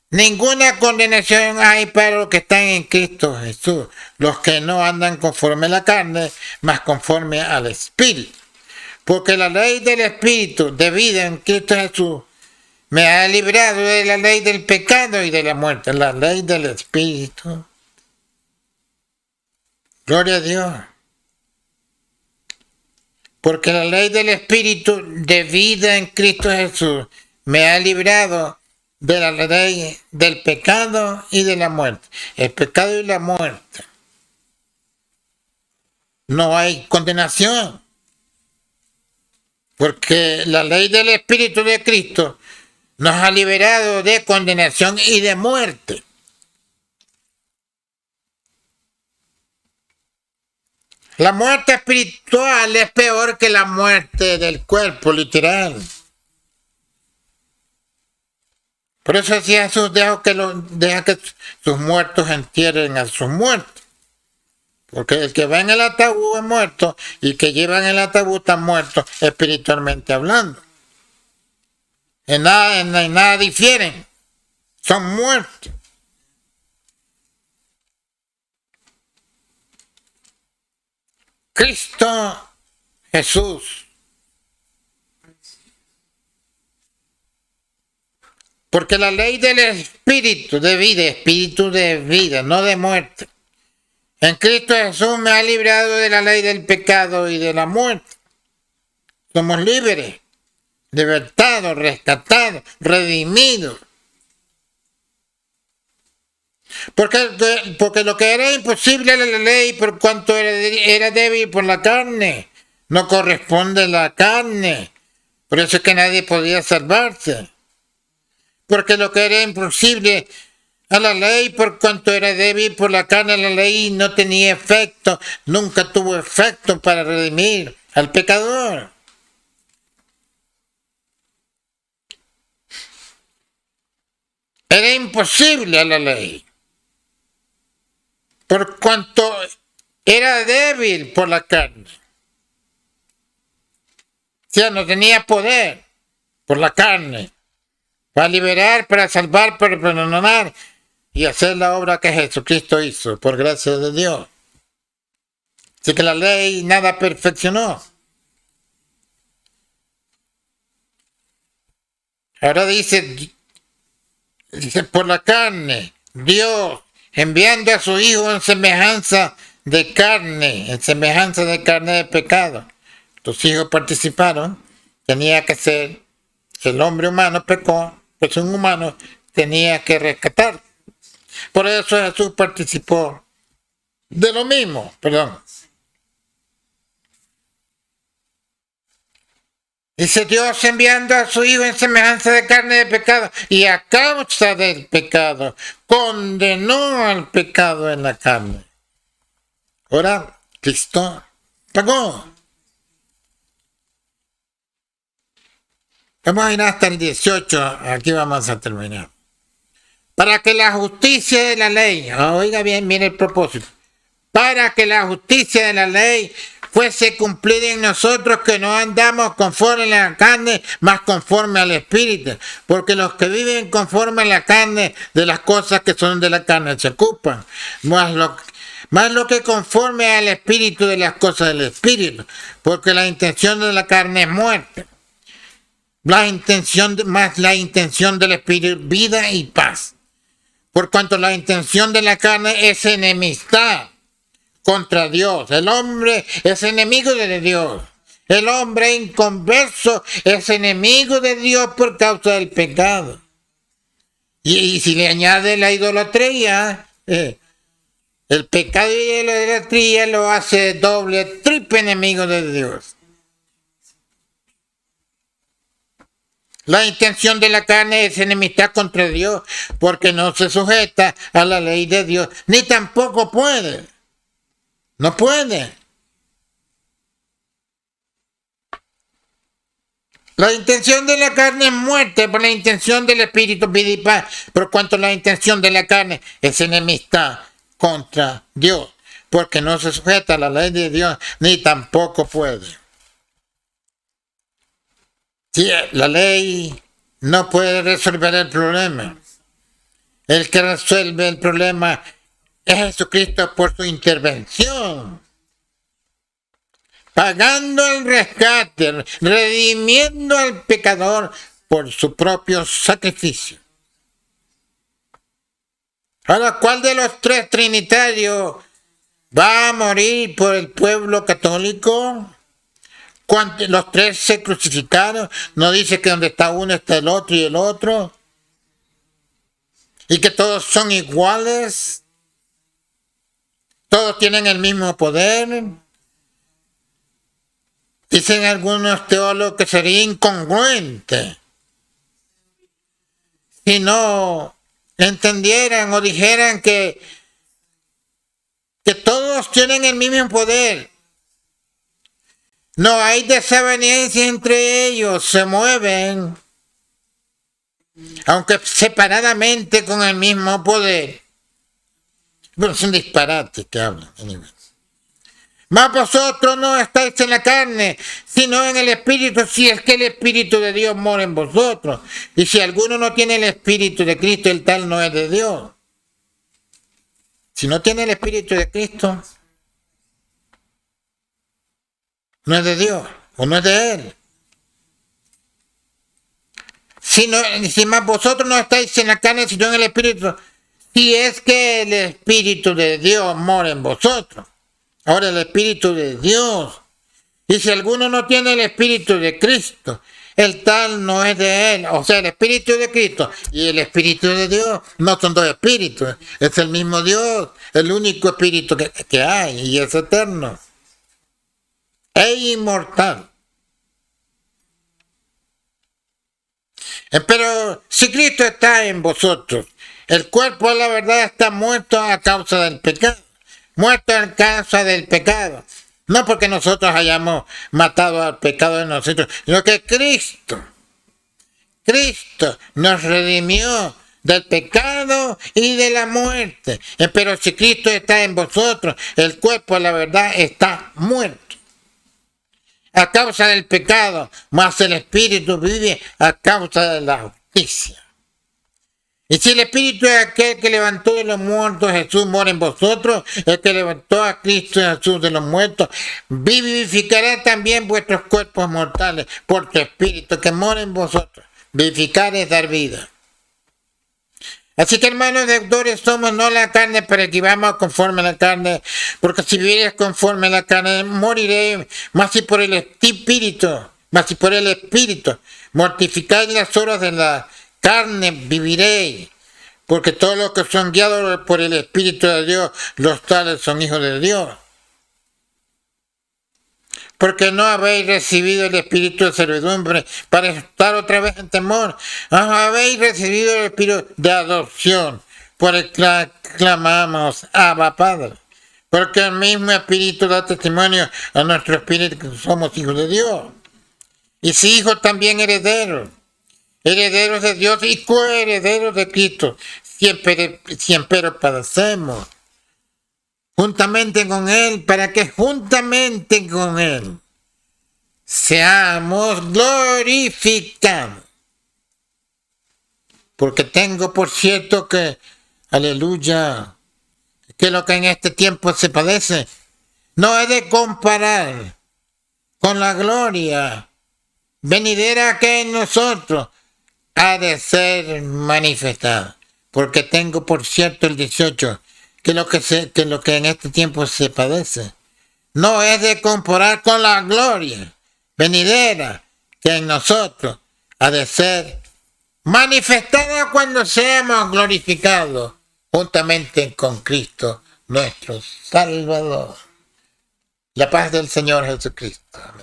Ninguna condenación hay para los que están en Cristo Jesús, los que no andan conforme a la carne, mas conforme al Espíritu. Porque la ley del Espíritu de vida en Cristo Jesús me ha librado de la ley del pecado y de la muerte, la ley del Espíritu. Gloria a Dios. Porque la ley del Espíritu de vida en Cristo Jesús me ha librado de la ley del pecado y de la muerte. El pecado y la muerte. No hay condenación. Porque la ley del Espíritu de Cristo nos ha liberado de condenación y de muerte. La muerte espiritual es peor que la muerte del cuerpo, literal. Por eso decía Jesús, deja que sus muertos entierren a sus muertos. Porque el que va en el ataúd es muerto y el que lleva en el ataúd está muerto espiritualmente hablando. En nada difieren. Son muertos. Cristo Jesús. Porque la ley del espíritu de vida, no de muerte. En Cristo Jesús me ha librado de la ley del pecado y de la muerte. Somos libres, libertados, rescatados, redimidos. Porque lo que era imposible a la ley por cuanto era débil por la carne, no corresponde a la carne. Por eso es que nadie podía salvarse. Porque lo que era imposible a la ley por cuanto era débil por la carne, la ley no tenía efecto, nunca tuvo efecto para redimir al pecador. Era imposible a la ley. Por cuanto era débil por la carne. O sea, no tenía poder por la carne. Para liberar, para salvar, para perdonar y hacer la obra que Jesucristo hizo, por gracia de Dios. Así que la ley nada perfeccionó. Ahora dice por la carne, Dios enviando a su Hijo en semejanza de carne de pecado. Tus hijos participaron, tenía que ser, el hombre humano pecó, pues un humano tenía que rescatar. Por eso Jesús participó de lo mismo, Dice Dios enviando a su Hijo en semejanza de carne de pecado y a causa del pecado condenó al pecado en la carne. Ahora Cristo pagó. Vamos a ir hasta el 18, aquí vamos a terminar. Para que la justicia de la ley, oiga bien, mire el propósito, para que la justicia de la ley fuese cumplida en nosotros que no andamos conforme a la carne, más conforme al Espíritu. Porque los que viven conforme a la carne, de las cosas que son de la carne se ocupan. Más lo que conforme al Espíritu, de las cosas del Espíritu. Porque la intención de la carne es muerte. La intención del Espíritu, vida y paz. Por cuanto la intención de la carne es enemistad contra Dios. El hombre es enemigo de Dios. El hombre inconverso es enemigo de Dios por causa del pecado. Y si le añade la idolatría, el pecado y la idolatría lo hace doble, triple enemigo de Dios. La intención de la carne es enemistad contra Dios, porque no se sujeta a la ley de Dios, ni tampoco puede. No puede. La intención de la carne es muerte, pero la intención del Espíritu vida y paz, por cuanto la intención de la carne es enemistad contra Dios, porque no se sujeta a la ley de Dios, ni tampoco puede. Sí, la ley no puede resolver el problema. El que resuelve el problema es Jesucristo por su intervención. Pagando el rescate, redimiendo al pecador por su propio sacrificio. Ahora, ¿cuál de los tres trinitarios va a morir por el pueblo católico? Cuando los tres se crucificaron, no dice que donde está uno está el otro y el otro, y que todos son iguales, todos tienen el mismo poder. Dicen algunos teólogos que sería incongruente si no entendieran o dijeran que todos tienen el mismo poder. No hay desavenencia entre ellos, se mueven, aunque separadamente con el mismo poder. Bueno, es un disparate que hablan. Mas vosotros no estáis en la carne, sino en el Espíritu, si es que el Espíritu de Dios mora en vosotros. Y si alguno no tiene el Espíritu de Cristo, el tal no es de Dios. Si no tiene el Espíritu de Cristo, no es de Dios, o no es de Él. Si más vosotros no estáis en la carne, sino en el Espíritu, si es que el Espíritu de Dios mora en vosotros. Ahora el Espíritu de Dios. Y si alguno no tiene el Espíritu de Cristo, el tal no es de Él. O sea, el Espíritu de Cristo y el Espíritu de Dios no son dos espíritus. Es el mismo Dios, el único Espíritu que hay, y es eterno. Es inmortal. Pero si Cristo está en vosotros, el cuerpo de la verdad está muerto a causa del pecado. Muerto a causa del pecado. No porque nosotros hayamos matado al pecado de nosotros, sino que Cristo nos redimió del pecado y de la muerte. Pero si Cristo está en vosotros, el cuerpo de la verdad está muerto a causa del pecado, mas el Espíritu vive a causa de la justicia. Y si el Espíritu es aquel que levantó de los muertos, Jesús mora en vosotros, el que levantó a Cristo Jesús de los muertos, vivificará también vuestros cuerpos mortales por su Espíritu que mora en vosotros. Vivificar es dar vida. Así que, hermanos deudores, somos no la carne para que vivamos conforme a la carne, porque si vivieres conforme a la carne, moriré, mas si por el Espíritu, mortificáis las obras de la carne, viviréis, porque todos los que son guiados por el Espíritu de Dios, los tales son hijos de Dios. Porque no habéis recibido el espíritu de servidumbre para estar otra vez en temor. Habéis recibido el espíritu de adopción, por el que clamamos, Abba Padre. Porque el mismo espíritu da testimonio a nuestro espíritu que somos hijos de Dios. Y si hijos, también herederos. Herederos de Dios y coherederos de Cristo. Siempre padecemos juntamente con Él, para que juntamente con Él seamos glorificados. Porque tengo por cierto que, aleluya, que lo que en este tiempo se padece no es de comparar con la gloria venidera que en nosotros ha de ser manifestada. Porque tengo por cierto el 18, que lo que en este tiempo se padece no es de comparar con la gloria venidera que en nosotros ha de ser manifestada cuando seamos glorificados juntamente con Cristo nuestro Salvador. La paz del Señor Jesucristo. Amén.